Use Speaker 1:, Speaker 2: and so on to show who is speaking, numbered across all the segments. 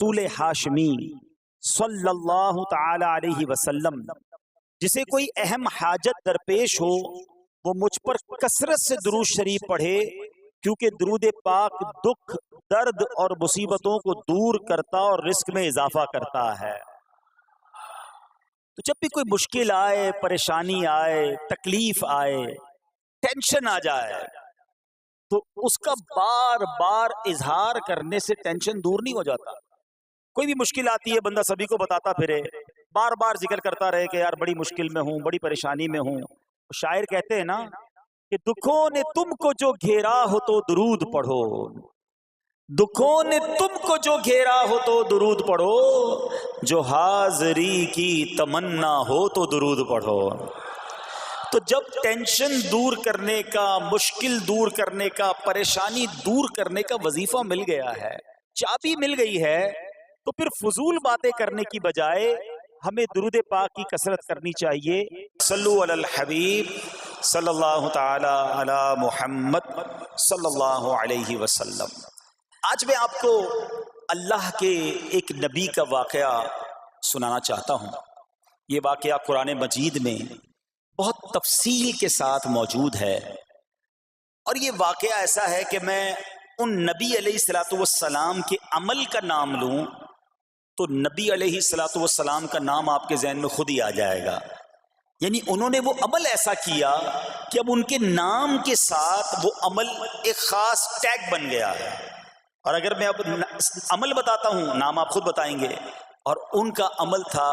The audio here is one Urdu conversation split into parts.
Speaker 1: رسول ہاشمی صلی اللہ تعالی علیہ وسلم جسے کوئی اہم حاجت درپیش ہو وہ مجھ پر کثرت سے درود شریف پڑھے، کیونکہ درود پاک دکھ، درد اور مصیبتوں کو دور کرتا اور رزق میں اضافہ کرتا ہے۔ تو جب بھی کوئی مشکل آئے، پریشانی آئے، تکلیف آئے، ٹینشن آ جائے تو اس کا بار بار اظہار کرنے سے ٹینشن دور نہیں ہو جاتا۔ کوئی بھی مشکل آتی ہے بندہ سبھی کو بتاتا پھرے، بار بار ذکر کرتا رہے کہ یار بڑی مشکل میں ہوں، بڑی پریشانی میں ہوں۔ شاعر کہتے ہیں نا کہ دکھوں نے تم کو جو گھیرا ہو تو درود پڑھو، دکھوں نے تم کو جو گھیرا ہو تو درود پڑھو، جو حاضری کی تمنا ہو تو درود پڑھو۔ تو جب ٹینشن دور کرنے کا، مشکل دور کرنے کا، پریشانی دور کرنے کا وظیفہ مل گیا ہے، چابی مل گئی ہے، تو پھر فضول باتیں کرنے کی بجائے ہمیں درود پاک کی کثرت کرنی چاہیے۔ صلو علی الحبیب صلی اللہ تعالی علی محمد صلی اللہ علیہ وسلم۔ آج میں آپ کو اللہ کے ایک نبی کا واقعہ سنانا چاہتا ہوں۔ یہ واقعہ قرآن مجید میں بہت تفصیل کے ساتھ موجود ہے، اور یہ واقعہ ایسا ہے کہ میں ان نبی علیہ الصلوۃ والسلام کے عمل کا نام لوں تو نبی علیہ الصلوۃ والسلام کا نام آپ کے ذہن میں خود ہی آ جائے گا۔ یعنی انہوں نے وہ عمل ایسا کیا کہ اب ان کے نام کے ساتھ وہ عمل ایک خاص ٹیگ بن گیا ہے۔ اور اگر میں اب عمل بتاتا ہوں، نام آپ خود بتائیں گے، اور ان کا عمل تھا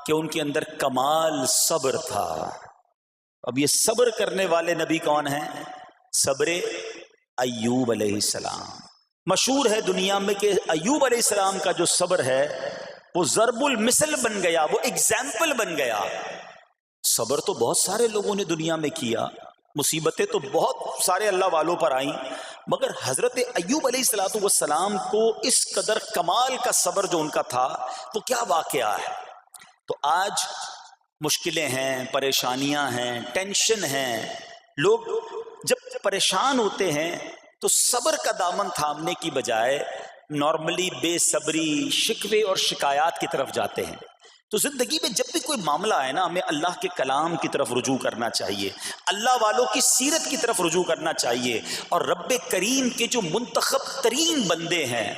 Speaker 1: کہ ان کے اندر کمال صبر تھا۔ اب یہ صبر کرنے والے نبی کون ہیں؟ صبر ایوب علیہ السلام۔ مشہور ہے دنیا میں کہ ایوب علیہ السلام کا جو صبر ہے وہ ضرب المثل بن گیا، وہ ایگزامپل بن گیا۔ صبر تو بہت سارے لوگوں نے دنیا میں کیا، مصیبتیں تو بہت سارے اللہ والوں پر آئیں، مگر حضرت ایوب علیہ السلام کو اس قدر کمال کا صبر جو ان کا تھا وہ کیا واقعہ ہے۔ تو آج مشکلیں ہیں، پریشانیاں ہیں، ٹینشن ہیں، لوگ جب پریشان ہوتے ہیں تو صبر کا دامن تھامنے کی بجائے نارملی بے صبری، شکوے اور شکایات کی طرف جاتے ہیں۔ تو زندگی میں جب بھی کوئی معاملہ آئے نا، ہمیں اللہ کے کلام کی طرف رجوع کرنا چاہیے، اللہ والوں کی سیرت کی طرف رجوع کرنا چاہیے، اور رب کریم کے جو منتخب ترین بندے ہیں،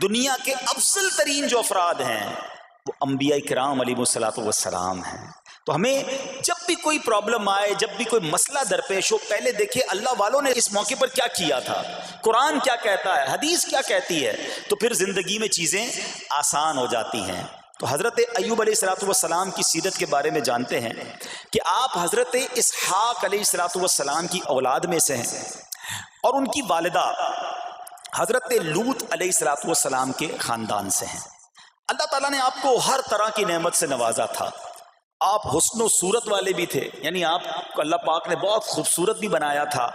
Speaker 1: دنیا کے افضل ترین جو افراد ہیں، وہ انبیاء کرام علیہ الصلوۃ والسلام ہیں۔ تو ہمیں جب بھی کوئی پرابلم آئے، جب بھی کوئی مسئلہ درپیش ہو، پہلے دیکھیں اللہ والوں نے اس موقع پر کیا کیا تھا، قرآن کیا کہتا ہے، حدیث کیا کہتی ہے، تو پھر زندگی میں چیزیں آسان ہو جاتی ہیں۔ تو حضرت ایوب علیہ الصلوۃ والسلام کی سیرت کے بارے میں جانتے ہیں کہ آپ حضرت اسحاق علیہ الصلوۃ والسلام کی اولاد میں سے ہیں، اور ان کی والدہ حضرت لوط علیہ الصلوۃ والسلام کے خاندان سے ہیں۔ اللہ تعالیٰ نے آپ کو ہر طرح کی نعمت سے نوازا تھا۔ آپ حسن و صورت والے بھی تھے، یعنی آپ کو اللہ پاک نے بہت خوبصورت بھی بنایا تھا،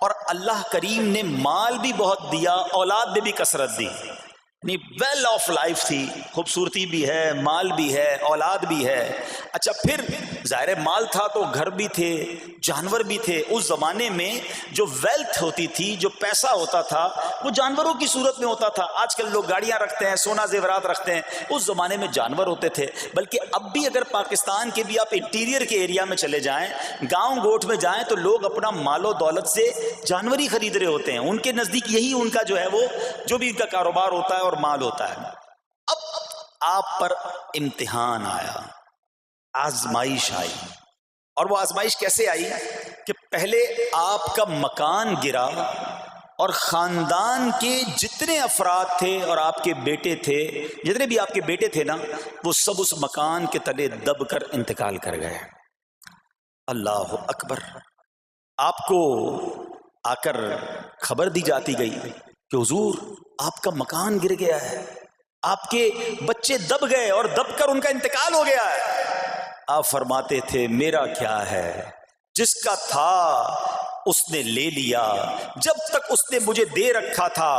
Speaker 1: اور اللہ کریم نے مال بھی بہت دیا، اولاد نے بھی کثرت دی، یعنی ویل آف لائف تھی، خوبصورتی بھی ہے، مال بھی ہے، اولاد بھی ہے۔ اچھا، پھر ظاہر مال تھا تو گھر بھی تھے، جانور بھی تھے۔ اس زمانے میں جو ویلتھ ہوتی تھی، جو پیسہ ہوتا تھا، وہ جانوروں کی صورت میں ہوتا تھا۔ آج کل لوگ گاڑیاں رکھتے ہیں، سونا زیورات رکھتے ہیں، اس زمانے میں جانور ہوتے تھے۔ بلکہ اب بھی اگر پاکستان کے بھی آپ انٹیریئر کے ایریا میں چلے جائیں، گاؤں گوٹھ میں جائیں، تو لوگ اپنا مال و دولت سے جانور ہی خرید رہے ہوتے ہیں۔ ان کے نزدیک یہی ان کا جو ہے وہ جو بھی ان کا کاروبار ہوتا ہے اور مال ہوتا ہے۔ اب آپ پر امتحان آیا، آزمائش آئی، اور وہ آزمائش کیسے آئی کہ پہلے آپ کا مکان گرا، اور خاندان کے جتنے افراد تھے اور آپ کے بیٹے تھے، جتنے بھی آپ کے بیٹے تھے نا، وہ سب اس مکان کے تلے دب کر انتقال کر گئے۔ اللہ اکبر۔ آپ کو آ کر خبر دی جاتی گئی کہ حضور آپ کا مکان گر گیا ہے، آپ کے بچے دب گئے اور دب کر ان کا انتقال ہو گیا ہے۔ آپ فرماتے تھے میرا کیا ہے، جس کا تھا اس نے لے لیا، جب تک اس نے مجھے دے رکھا تھا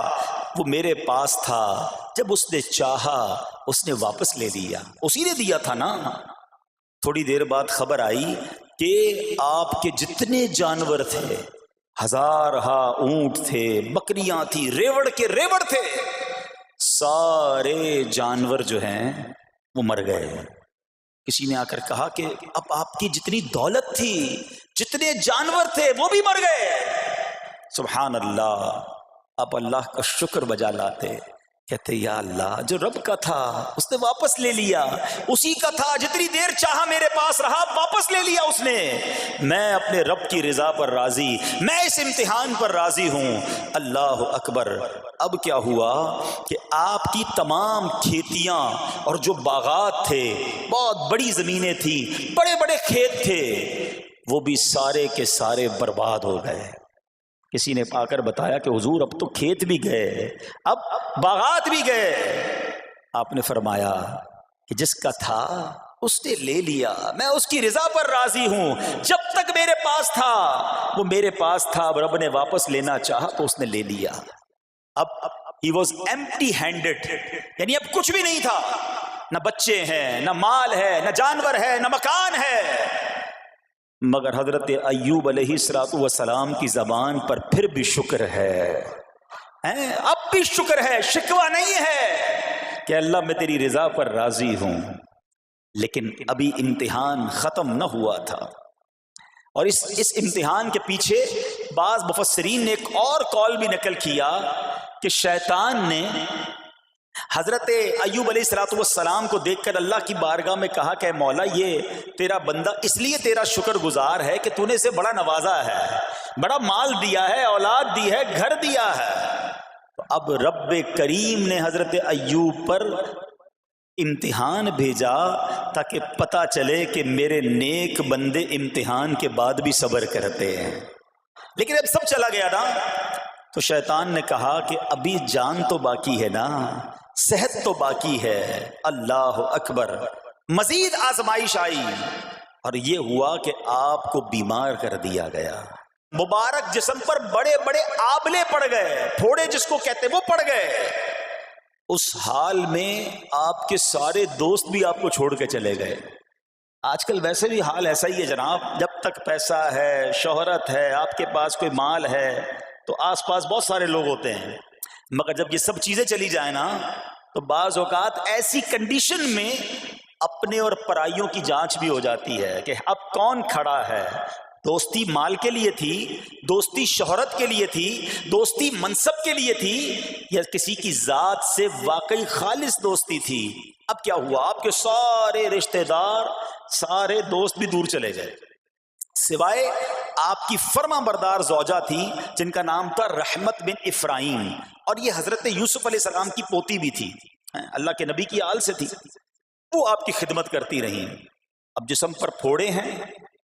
Speaker 1: وہ میرے پاس تھا، جب اس نے چاہا اس نے واپس لے لیا، اسی نے دیا تھا نا۔ تھوڑی دیر بعد خبر آئی کہ آپ کے جتنے جانور تھے، ہزارہا اونٹ تھے، بکریاں تھی، ریوڑ کے ریوڑ تھے، سارے جانور جو ہیں وہ مر گئے۔ کسی نے آ کر کہا کہ اب آپ کی جتنی دولت تھی، جتنے جانور تھے، وہ بھی مر گئے۔ سبحان اللہ، آپ اللہ کا شکر بجا لاتے، کہتے یا اللہ جو رب کا تھا اس نے واپس لے لیا، اسی کا تھا، جتنی دیر چاہا میرے پاس رہا، واپس لے لیا اس نے۔ میں اپنے رب کی رضا پر راضی، میں اس امتحان پر راضی ہوں۔ اللہ اکبر۔ اب کیا ہوا کہ آپ کی تمام کھیتیاں اور جو باغات تھے، بہت بڑی زمینیں تھیں، بڑے بڑے کھیت تھے، وہ بھی سارے کے سارے برباد ہو گئے۔ کسی نے آ کر بتایا کہ حضور اب تو کھیت بھی گئے، اب باغات بھی گئے۔ آپ نے فرمایا کہ جس کا تھا اس نے لے لیا، میں اس کی رضا پر راضی ہوں۔ جب تک میرے پاس تھا وہ میرے پاس تھا، اب رب نے واپس لینا چاہا تو اس نے لے لیا۔ اب he was empty handed، یعنی اب کچھ بھی نہیں تھا، نہ بچے ہیں، نہ مال ہے، نہ جانور ہے، نہ مکان ہے۔ مگر حضرت ایوب علیہ السلام کی زبان پر پھر بھی شکر ہے، اب بھی شکر ہے، شکوہ نہیں ہے کہ اللہ میں تیری رضا پر راضی ہوں۔ لیکن ابھی امتحان ختم نہ ہوا تھا، اور اس امتحان کے پیچھے بعض مفسرین نے ایک اور قول بھی نقل کیا کہ شیطان نے حضرت ایوب علیہ السلام کو دیکھ کر اللہ کی بارگاہ میں کہا کہ مولا یہ تیرا بندہ اس لیے تیرا شکر گزار ہے کہ تو نے اسے بڑا نوازا ہے، بڑا مال دیا ہے، اولاد دی ہے، گھر دیا ہے۔ تو اب رب کریم نے حضرت ایوب پر امتحان بھیجا تاکہ پتہ چلے کہ میرے نیک بندے امتحان کے بعد بھی صبر کرتے ہیں۔ لیکن اب سب چلا گیا نا، تو شیطان نے کہا کہ ابھی جان تو باقی ہے نا، صحت تو باقی ہے۔ اللہ اکبر۔ مزید آزمائش آئی اور یہ ہوا کہ آپ کو بیمار کر دیا گیا۔ مبارک جسم پر بڑے بڑے آبلے پڑ گئے، پھوڑے جس کو کہتے وہ پڑ گئے۔ اس حال میں آپ کے سارے دوست بھی آپ کو چھوڑ کے چلے گئے۔ آج کل ویسے بھی حال ایسا ہی ہے جناب، جب تک پیسہ ہے، شہرت ہے، آپ کے پاس کوئی مال ہے تو آس پاس بہت سارے لوگ ہوتے ہیں، مگر جب یہ سب چیزیں چلی جائیں نا تو بعض اوقات ایسی کنڈیشن میں اپنے اور پرائیوں کی جانچ بھی ہو جاتی ہے کہ اب کون کھڑا ہے۔ دوستی مال کے لیے تھی، دوستی شہرت کے لیے تھی، دوستی منصب کے لیے تھی، یا کسی کی ذات سے واقعی خالص دوستی تھی؟ اب کیا ہوا، آپ کے سارے رشتہ دار، سارے دوست بھی دور چلے گئے، سوائے آپ کی فرما بردار زوجہ تھی جن کا نام تھا رحمت بن افراہیم، اور یہ حضرت یوسف علیہ السلام کی پوتی بھی تھی، اللہ کے نبی کی آل سے تھی، وہ آپ کی خدمت کرتی رہیں۔ اب جسم پر پھوڑے ہیں،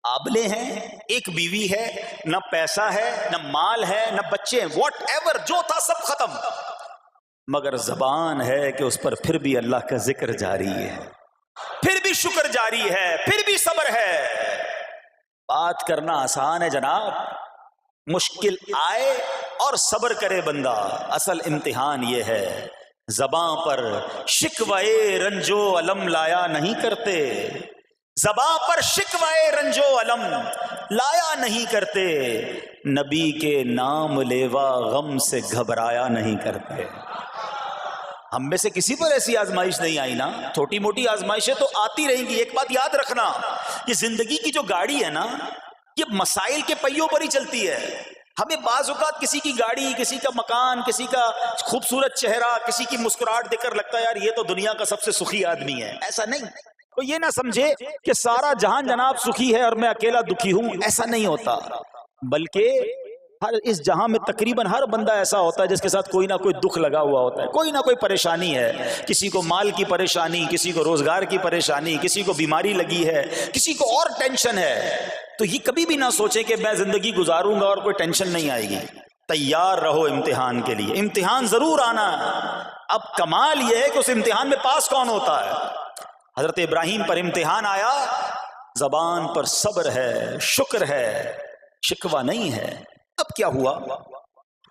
Speaker 1: آبلے ہیں، ایک بیوی ہے، نہ پیسہ ہے، نہ مال ہے، نہ بچے ہیں، واٹ ایور جو تھا سب ختم، مگر زبان ہے کہ اس پر پھر بھی اللہ کا ذکر جاری ہے، پھر بھی شکر جاری ہے، پھر بھی صبر ہے۔ بات کرنا آسان ہے جناب، مشکل آئے اور صبر کرے بندہ، اصل امتحان یہ ہے۔ زباں پر شکوائے رنجو علم لایا نہیں کرتے، زباں پر شکوائے رنجو علم لایا نہیں کرتے، نبی کے نام لیوا غم سے گھبرایا نہیں کرتے۔ ہم میں سے کسی پر ایسی آزمائش نہیں آئی نا، چھوٹی موٹی آزمائشیں تو آتی رہیں گی۔ ایک بات یاد رکھنا، یہ زندگی کی جو گاڑی ہے نا، یہ مسائل کے پہیوں پر ہی چلتی ہے۔ ہمیں بعض اوقات کسی کی گاڑی، کسی کا مکان، کسی کا خوبصورت چہرہ، کسی کی مسکراہٹ دیکھ کر لگتا ہے یار یہ تو دنیا کا سب سے سخی آدمی ہے۔ ایسا نہیں، تو یہ نہ سمجھے کہ سارا جہان جناب سخی ہے اور میں اکیلا دکھی ہوں، ایسا نہیں ہوتا، بلکہ اس جہاں میں تقریباً ہر بندہ ایسا ہوتا ہے جس کے ساتھ کوئی نہ کوئی دکھ لگا ہوا ہوتا ہے، کوئی نہ کوئی پریشانی ہے، کسی کو مال کی پریشانی، کسی کو روزگار کی پریشانی، کسی کو بیماری لگی ہے، کسی کو اور ٹینشن ہے۔ تو یہ کبھی بھی نہ سوچے کہ میں زندگی گزاروں گا اور کوئی ٹینشن نہیں آئے گی۔ تیار رہو امتحان کے لیے، امتحان ضرور آنا ہے۔ اب کمال یہ ہے کہ اس امتحان میں پاس کون ہوتا ہے۔ حضرت ابراہیم پر امتحان آیا، زبان پر صبر ہے، شکر ہے، شکوہ نہیں ہے۔ اب کیا ہوا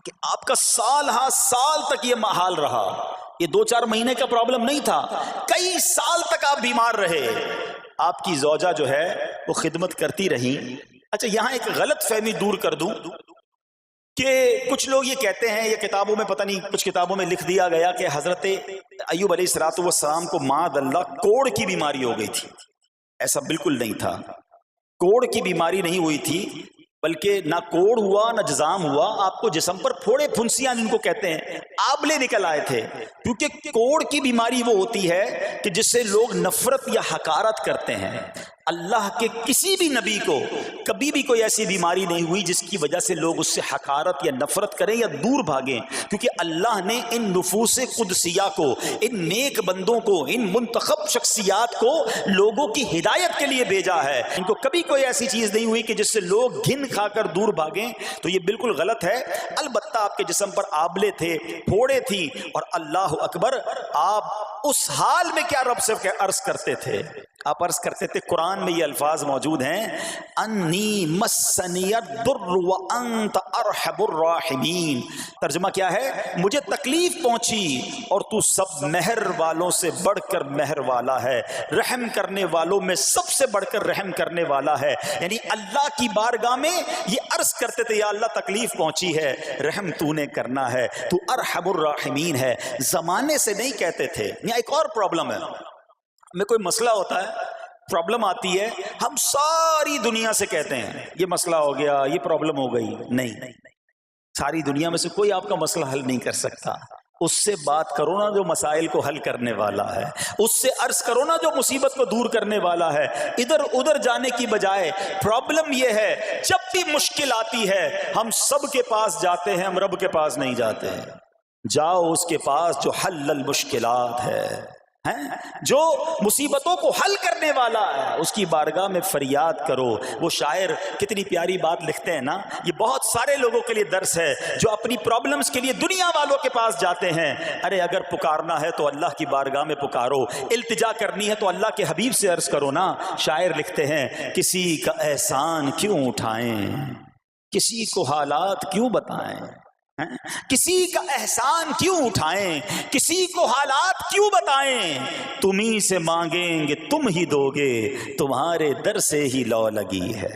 Speaker 1: کہ آپ کا سال ہاں سال تک یہ حال رہا، یہ 2-4 مہینے کا پرابلم نہیں تھا، کئی سال تک آپ بیمار رہے۔ آپ کی زوجہ جو ہے وہ خدمت کرتی رہی۔ اچھا یہاں ایک غلط فہمی دور کر دوں، کہ کچھ لوگ یہ کہتے ہیں، یہ کتابوں میں پتہ نہیں کچھ کتابوں میں لکھ دیا گیا کہ حضرت ایوب علیہ السلام کو معاذ اللہ کوڑ کی بیماری ہو گئی تھی. ایسا بالکل نہیں تھا. کوڑ کی بیماری نہیں ہوئی تھی، بلکہ نہ کوڑ ہوا نہ جزام ہوا. آپ کو جسم پر پھوڑے پھنسیاں جن کو کہتے ہیں آبلے نکل آئے تھے. کیونکہ کوڑ کی بیماری وہ ہوتی ہے کہ جس سے لوگ نفرت یا حقارت کرتے ہیں. اللہ کے کسی بھی نبی کو کبھی بھی کوئی ایسی بیماری نہیں ہوئی جس کی وجہ سے لوگ اس سے حقارت یا نفرت کریں یا دور بھاگیں. کیونکہ اللہ نے ان نفوس قدسیہ کو، ان نیک بندوں کو، ان منتخب شخصیات کو لوگوں کی ہدایت کے لیے بھیجا ہے. ان کو کبھی کوئی ایسی چیز نہیں ہوئی کہ جس سے لوگ گھن کھا کر دور بھاگیں. تو یہ بالکل غلط ہے. البتہ آپ کے جسم پر آبلے تھے، پھوڑے تھی، اور اللہ اکبر، آپ اس حال میں کیا رب سے عرض کرتے تھے؟ آپ عرض کرتے تھے، قرآن میں یہ الفاظ موجود ہیں، انی مسنی الضر وانت ارحم الراحمین. ترجمہ کیا ہے؟ مجھے تکلیف پہنچی اور تو سب مہر والوں سے بڑھ کر مہر والا ہے، رحم کرنے والوں میں سب سے بڑھ کر رحم کرنے والا ہے. یعنی اللہ کی بارگاہ میں یہ عرض کرتے تھے، یا اللہ تکلیف پہنچی ہے، رحم تو نے کرنا ہے، تو ارحم الراحمین ہے. زمانے سے نہیں کہتے تھے. یہاں ایک اور پرابلم ہے. میں کوئی مسئلہ ہوتا ہے، پرابلم آتی ہے، ہم ساری دنیا سے کہتے ہیں یہ مسئلہ ہو گیا، یہ پرابلم ہو گئی. نہیں، ساری دنیا میں سے کوئی آپ کا مسئلہ حل نہیں کر سکتا. اس سے بات کرو نا جو مسائل کو حل کرنے والا ہے، اس سے عرض کرو نا جو مصیبت کو دور کرنے والا ہے. ادھر ادھر جانے کی بجائے پرابلم یہ ہے، جب بھی مشکل آتی ہے ہم سب کے پاس جاتے ہیں، ہم رب کے پاس نہیں جاتے. جاؤ اس کے پاس جو حل المشکلات ہے، جو مصیبتوں کو حل کرنے والا ہے، اس کی بارگاہ میں فریاد کرو. وہ شاعر کتنی پیاری بات لکھتے ہیں نا، یہ بہت سارے لوگوں کے لیے درس ہے جو اپنی پرابلمز کے لیے دنیا والوں کے پاس جاتے ہیں. ارے اگر پکارنا ہے تو اللہ کی بارگاہ میں پکارو، التجا کرنی ہے تو اللہ کے حبیب سے عرض کرو نا. شاعر لکھتے ہیں، کسی کا احسان کیوں اٹھائیں، کسی کو حالات کیوں بتائیں، کسی کا احسان کیوں اٹھائیں، کسی کو حالات کیوں بتائیں. تمہیں سے مانگیں گے تم ہی دو گے، تمہارے در سے ہی لو لگی ہے.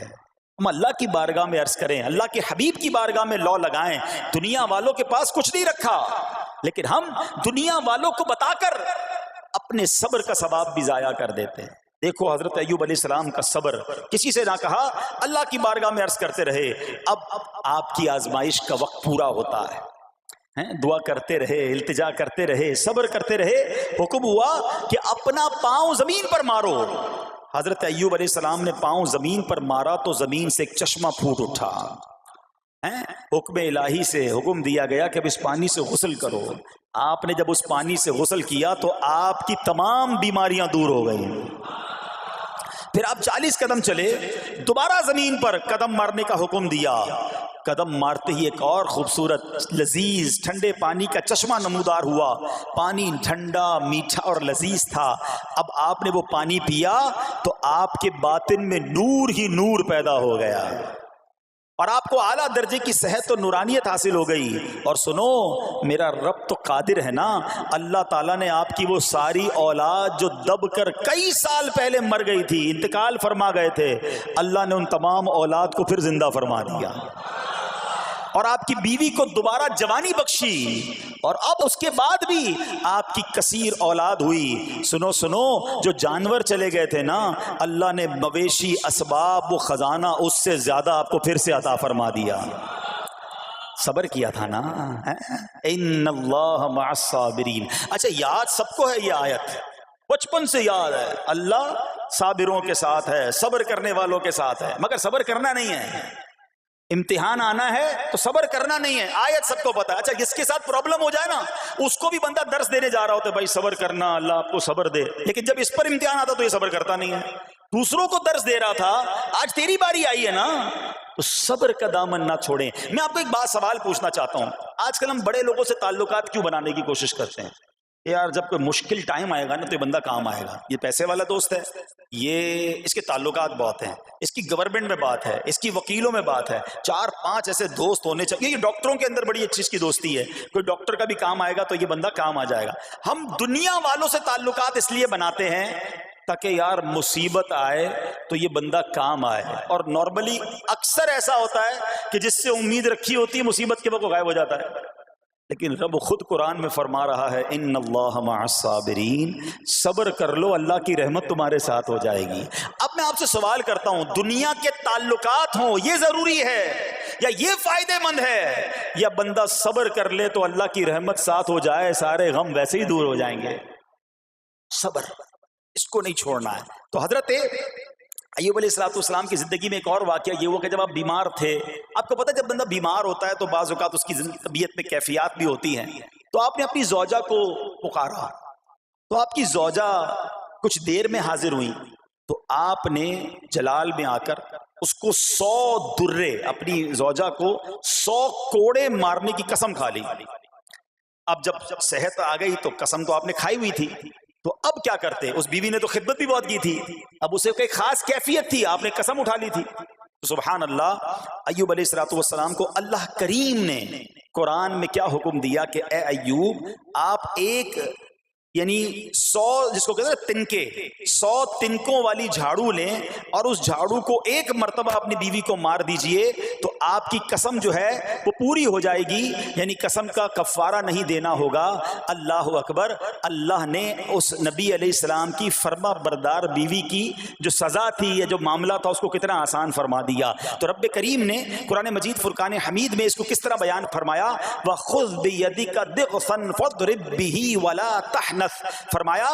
Speaker 1: ہم اللہ کی بارگاہ میں عرض کریں، اللہ کے حبیب کی بارگاہ میں لو لگائیں. دنیا والوں کے پاس کچھ نہیں رکھا، لیکن ہم دنیا والوں کو بتا کر اپنے صبر کا ثواب بھی ضائع کر دیتے ہیں. دیکھو حضرت ایوب علیہ السلام کا صبر، کسی سے نہ کہا، اللہ کی بارگاہ میں عرض کرتے رہے. اب آپ کی آزمائش کا وقت پورا ہوتا ہے، دعا کرتے رہے، التجا کرتے رہے، صبر کرتے رہے. حکم ہوا کہ اپنا پاؤں زمین پر مارو. حضرت ایوب علیہ السلام نے پاؤں زمین پر مارا تو زمین سے ایک چشمہ پھوٹ اٹھا. حکم الہی سے حکم دیا گیا کہ اب اس پانی سے غسل کرو. آپ نے جب اس پانی سے غسل کیا تو آپ کی تمام بیماریاں دور ہو گئیں. پھر آپ 40 قدم چلے، دوبارہ زمین پر قدم مارنے کا حکم دیا. قدم مارتے ہی ایک اور خوبصورت لذیذ ٹھنڈے پانی کا چشمہ نمودار ہوا. پانی ٹھنڈا، میٹھا اور لذیذ تھا. اب آپ نے وہ پانی پیا تو آپ کے باطن میں نور ہی نور پیدا ہو گیا، اور آپ کو اعلیٰ درجے کی صحت و نورانیت حاصل ہو گئی. اور سنو، میرا رب تو قادر ہے نا. اللہ تعالیٰ نے آپ کی وہ ساری اولاد جو دب کر کئی سال پہلے مر گئی تھی، انتقال فرما گئے تھے، اللہ نے ان تمام اولاد کو پھر زندہ فرما دیا. اور آپ کی بیوی کو دوبارہ جوانی بخشی، اور اب اس کے بعد بھی آپ کی کثیر اولاد ہوئی. سنو سنو، جو جانور چلے گئے تھے نا، اللہ نے مویشی، اسباب و خزانہ اس سے زیادہ آپ کو پھر سے عطا فرما دیا. صبر کیا تھا نا. ان اللہ مع الصابرین. اچھا، یاد سب کو ہے یہ آیت، بچپن سے یاد ہے، اللہ صابروں کے ساتھ ہے، صبر کرنے والوں کے ساتھ ہے. مگر صبر کرنا نہیں ہے، امتحان آنا ہے تو صبر کرنا نہیں ہے. آیت سب کو پتا ہے. اچھا، جس کے ساتھ پرابلم ہو جائے نا، اس کو بھی بندہ درس دینے جا رہا ہوتا ہے، بھائی صبر کرنا، اللہ آپ کو صبر دے. لیکن جب اس پر امتحان آتا تو یہ صبر کرتا نہیں ہے. دوسروں کو درس دے رہا تھا، آج تیری باری آئی ہے نا، تو صبر کا دامن نہ چھوڑیں. میں آپ کو ایک بات سوال پوچھنا چاہتا ہوں. آج کل ہم بڑے لوگوں سے تعلقات کیوں بنانے کی کوشش کرتے ہیں؟ یار جب کوئی مشکل ٹائم آئے گا نا تو یہ بندہ کام آئے گا. یہ پیسے والا دوست ہے، یہ اس کے تعلقات بہت ہیں، اس کی گورنمنٹ میں بات ہے، اس کی وکیلوں میں بات ہے. 4-5 ایسے دوست ہونے چاہیے. یہ ڈاکٹروں کے اندر بڑی اچھی اس کی دوستی ہے، کوئی ڈاکٹر کا بھی کام آئے گا تو یہ بندہ کام آ جائے گا. ہم دنیا والوں سے تعلقات اس لیے بناتے ہیں تاکہ یار مصیبت آئے تو یہ بندہ کام آئے. اور نارملی اکثر ایسا ہوتا ہے کہ جس سے امید رکھی ہوتی ہے مصیبت کے وقت غائب ہو جاتا ہے. لیکن رب خود قرآن میں فرما رہا ہے ان اللہ مع الصابرین، صبر کر لو اللہ کی رحمت تمہارے ساتھ ہو جائے گی. اب میں آپ سے سوال کرتا ہوں، دنیا کے تعلقات ہوں یہ ضروری ہے یا یہ فائدہ مند ہے، یا بندہ صبر کر لے تو اللہ کی رحمت ساتھ ہو جائے، سارے غم ویسے ہی دور ہو جائیں گے؟ صبر اس کو نہیں چھوڑنا ہے. تو حضرت ایوب علیہ السلام کی زندگی میں ایک اور واقعہ یہ ہوا کہ جب آپ بیمار تھے، آپ کو پتہ جب بندہ بیمار ہوتا ہے تو بعض اوقات اس کی طبیعت میں کیفیات بھی ہوتی ہیں. تو آپ نے اپنی زوجہ کو پکارا، تو آپ کی زوجہ کچھ دیر میں حاضر ہوئی. تو آپ نے جلال میں آ کر اس کو 100 درے، اپنی زوجہ کو 100 کوڑے مارنے کی قسم کھا لی. اب جب صحت آ گئی تو قسم تو آپ نے کھائی ہوئی تھی، تو اب کیا کرتے؟ اس بیوی نے تو خدمت بھی بہت کی تھی، اب اسے کوئی خاص کیفیت تھی، آپ نے قسم اٹھا لی تھی. تو سبحان اللہ، ایوب علیہ السلام کو اللہ کریم نے قرآن میں کیا حکم دیا کہ اے ایوب، آپ ایک یعنی 100 جس کو کہتے ہیں تنکے، 100 تنکوں والی جھاڑو لیں اور اس جھاڑو کو ایک مرتبہ اپنی بیوی کو مار دیجئے تو آپ کی قسم جو ہے وہ پوری ہو جائے گی، یعنی قسم کا کفارہ نہیں دینا ہوگا. اللہ اکبر. اللہ نے اس نبی علیہ السلام کی فرما بردار بیوی کی جو سزا تھی یا جو معاملہ تھا اس کو کتنا آسان فرما دیا. تو رب کریم نے قرآن مجید فرقان حمید میں اس کو کس طرح بیان فرمایا، وَخُذْ بِيَدِكَ ضِغْثًا فَاضْرِب بِهِ وَلَا تَحْنَثْ، فرمایا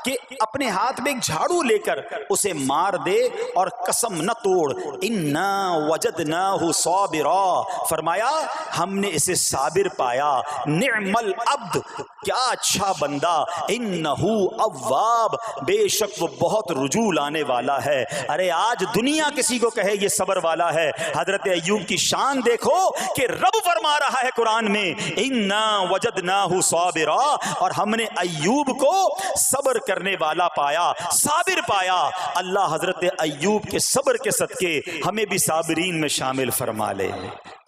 Speaker 1: کہ اپنے ہاتھ میں ایک جھاڑو لے کر اسے مار دے اور قسم نہ توڑ. اِنَّا وَجَدْنَاهُ صَابِرًا، فرمایا ہم نے اسے صابر پایا. نعم العبد، کیا اچھا بندہ. اِنَّهُ اواب، بے شک وہ بہت رجوع لانے والا ہے. ارے آج دنیا کسی کو کہے یہ صبر والا ہے، حضرت ایوب کی شان دیکھو کہ رب فرما رہا ہے قرآن میں اِنَّا وَجَدْنَاهُ صَابِرًا، اور ہم نے ایوب کو صبر کرنے والا پایا، صابر پایا. اللہ حضرت ایوب کے صبر کے صدقے ہمیں بھی صابرین میں شامل فرما لے.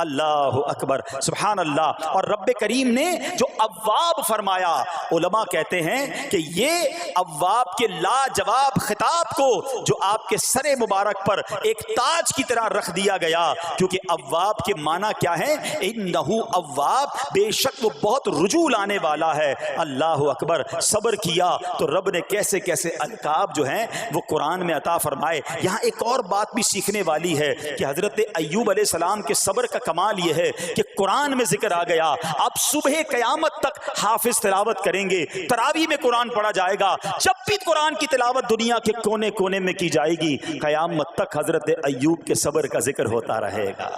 Speaker 1: اللہ اکبر، سبحان اللہ. اور رب کریم نے جو اواب فرمایا، علماء کہتے ہیں کہ یہ اواب کے لاجواب خطاب کو جو آپ کے سر مبارک پر ایک تاج کی طرح رکھ دیا گیا، کیونکہ اواب کے معنی کیا ہے؟ انہو اواب، بے شک وہ بہت رجوع لانے والا ہے. اللہ اکبر. صبر کیا تو رب نے کیسے کیسے القاب جو ہیں وہ قرآن میں عطا فرمائے. یہاں ایک اور بات بھی سیکھنے والی ہے کہ حضرت ایوب علیہ السلام کے صبر کا کمال یہ ہے کہ قرآن میں ذکر آ گیا. آپ صبح قیامت تک حافظ تلاوت کریں گے، تراویح میں قرآن پڑھا جائے گا، جب بھی قرآن کی تلاوت دنیا کے کونے کونے میں کی جائے گی، قیامت تک حضرت ایوب کے صبر کا ذکر ہوتا رہے گا.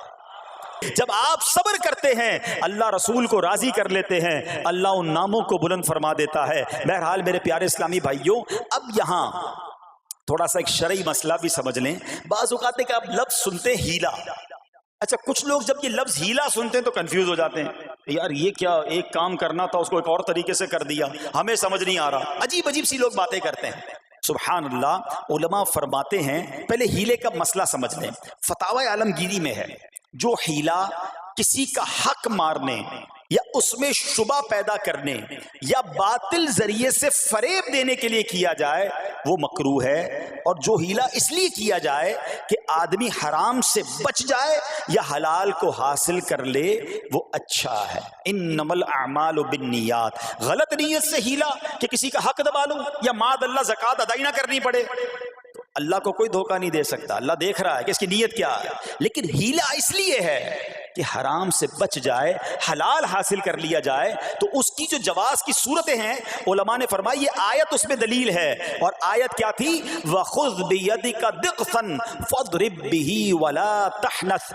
Speaker 1: جب آپ صبر کرتے ہیں اللہ رسول کو راضی کر لیتے ہیں، اللہ ان ناموں کو بلند فرما دیتا ہے. بہرحال میرے پیارے اسلامی بھائیوں، اب یہاں تھوڑا سا ایک شرعی مسئلہ بھی سمجھ لیں. بعض اوقات ہے کہ آپ لفظ سنتے ہیں ہیلا. اچھا، کچھ لوگ جب یہ لفظ ہیلا سنتے ہیں تو کنفیوز ہو جاتے ہیں، یار یہ کیا، ایک کام کرنا تھا اس کو ایک اور طریقے سے کر دیا، ہمیں سمجھ نہیں آ رہا. عجیب عجیب سی لوگ باتیں کرتے ہیں. سبحان اللہ. علماء فرماتے ہیں پہلے ہیلے کا مسئلہ سمجھ لیں. فتاوی عالمگیری میں ہے جو ہیلا کسی کا حق مارنے یا اس میں شبہ پیدا کرنے یا باطل ذریعے سے فریب دینے کے لیے کیا جائے وہ مکروہ ہے. اور جو ہیلا اس لیے کیا جائے کہ آدمی حرام سے بچ جائے یا حلال کو حاصل کر لے وہ اچھا ہے. انما الاعمال بالنیات. غلط نیت سے ہیلا کہ کسی کا حق دبا لوں یا ماد اللہ زکوٰۃ ادائی نہ کرنی پڑے، تو اللہ کو کوئی دھوکہ نہیں دے سکتا. اللہ دیکھ رہا ہے کہ اس کی نیت کیا ہے. لیکن ہیلا اس لیے ہے کہ حرام سے بچ جائے، حلال حاصل کر لیا جائے. تو اس کی جو جواز کی صورتیں ہیں علماء نے فرمایا یہ آیت اس میں دلیل ہے. اور آیت کیا تھی؟ وَخُذْ بِيَدِكَ ضِغْثًا فَاضْرِب بِهِ وَلَا تَحْنَثْ.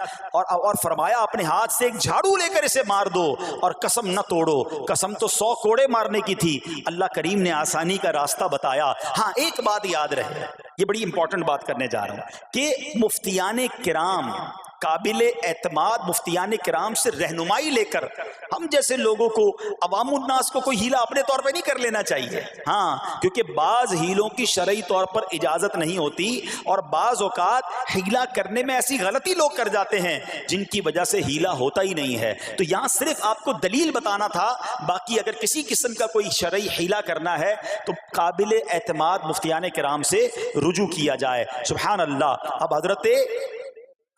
Speaker 1: اور فرمایا اپنے ہاتھ سے ایک جھاڑو لے کر اسے مار دو اور قسم نہ توڑو. قسم تو 100 کوڑے مارنے کی تھی، اللہ کریم نے آسانی کا راستہ بتایا. ہاں ایک بات یاد رہے، یہ بڑی امپورٹنٹ بات کرنے جا رہا ہوں کہ مفتیان کرام قابل اعتماد مفتیان کرام سے رہنمائی لے کر ہم جیسے لوگوں کو، عوام الناس کو کوئی ہیلا اپنے طور پہ نہیں کر لینا چاہیے. ہاں، کیونکہ بعض ہیلوں کی شرعی طور پر اجازت نہیں ہوتی، اور بعض اوقات ہیلا کرنے میں ایسی غلطی لوگ کر جاتے ہیں جن کی وجہ سے ہیلا ہوتا ہی نہیں ہے. تو یہاں صرف آپ کو دلیل بتانا تھا، باقی اگر کسی قسم کا کوئی شرعی ہیلا کرنا ہے تو قابل اعتماد مفتیان کرام سے رجوع کیا جائے. سبحان اللہ. اب حضرت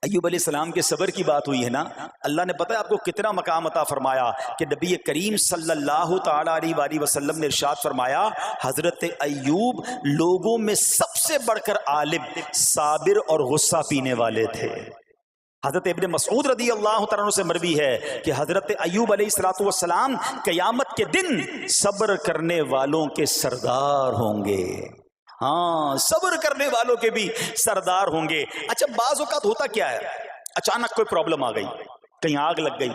Speaker 1: ایوب علیہ السلام کے صبر کی بات ہوئی ہے نا، اللہ نے پتہ ہے آپ کو کتنا مقام عطا فرمایا کہ نبی کریم صلی اللہ تعالی علیہ وآلہ وسلم نے ارشاد فرمایا حضرت ایوب لوگوں میں سب سے بڑھ کر عالم، صابر اور غصہ پینے والے تھے. حضرت ابن مسعود رضی اللہ تعالیٰ عنہ سے مروی ہے کہ حضرت ایوب علیہ السلام قیامت کے دن صبر کرنے والوں کے سردار ہوں گے. ہاں، صبر کرنے والوں کے بھی سردار ہوں گے. اچھا، بعض اوقات ہوتا کیا ہے، اچانک کوئی پرابلم آ گئی، کہیں آگ لگ گئی،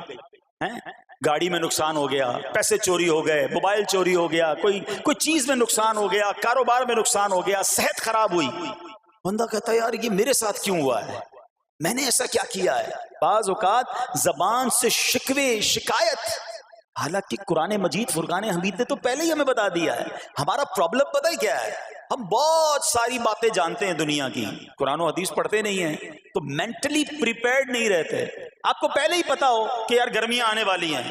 Speaker 1: گاڑی میں نقصان ہو گیا، پیسے چوری ہو گئے، موبائل چوری ہو گیا، کوئی چیز میں نقصان ہو گیا، کاروبار میں نقصان ہو گیا، صحت خراب ہوئی. بندہ کہتا ہے یار یہ میرے ساتھ کیوں ہوا ہے، میں نے ایسا کیا کیا ہے. بعض اوقات زبان سے شکوے، شکایت، حالانکہ قرآن مجید فرقان حمید نے تو پہلے ہی ہمیں بتا دیا ہے. ہمارا پرابلم پتہ ہی کیا ہے، ہم بہت ساری باتیں جانتے ہیں دنیا کی، قرآن و حدیث پڑھتے نہیں ہیں، تو مینٹلی پریپیئرڈ نہیں رہتے. آپ کو پہلے ہی پتا ہو کہ یار گرمیاں آنے والی ہیں،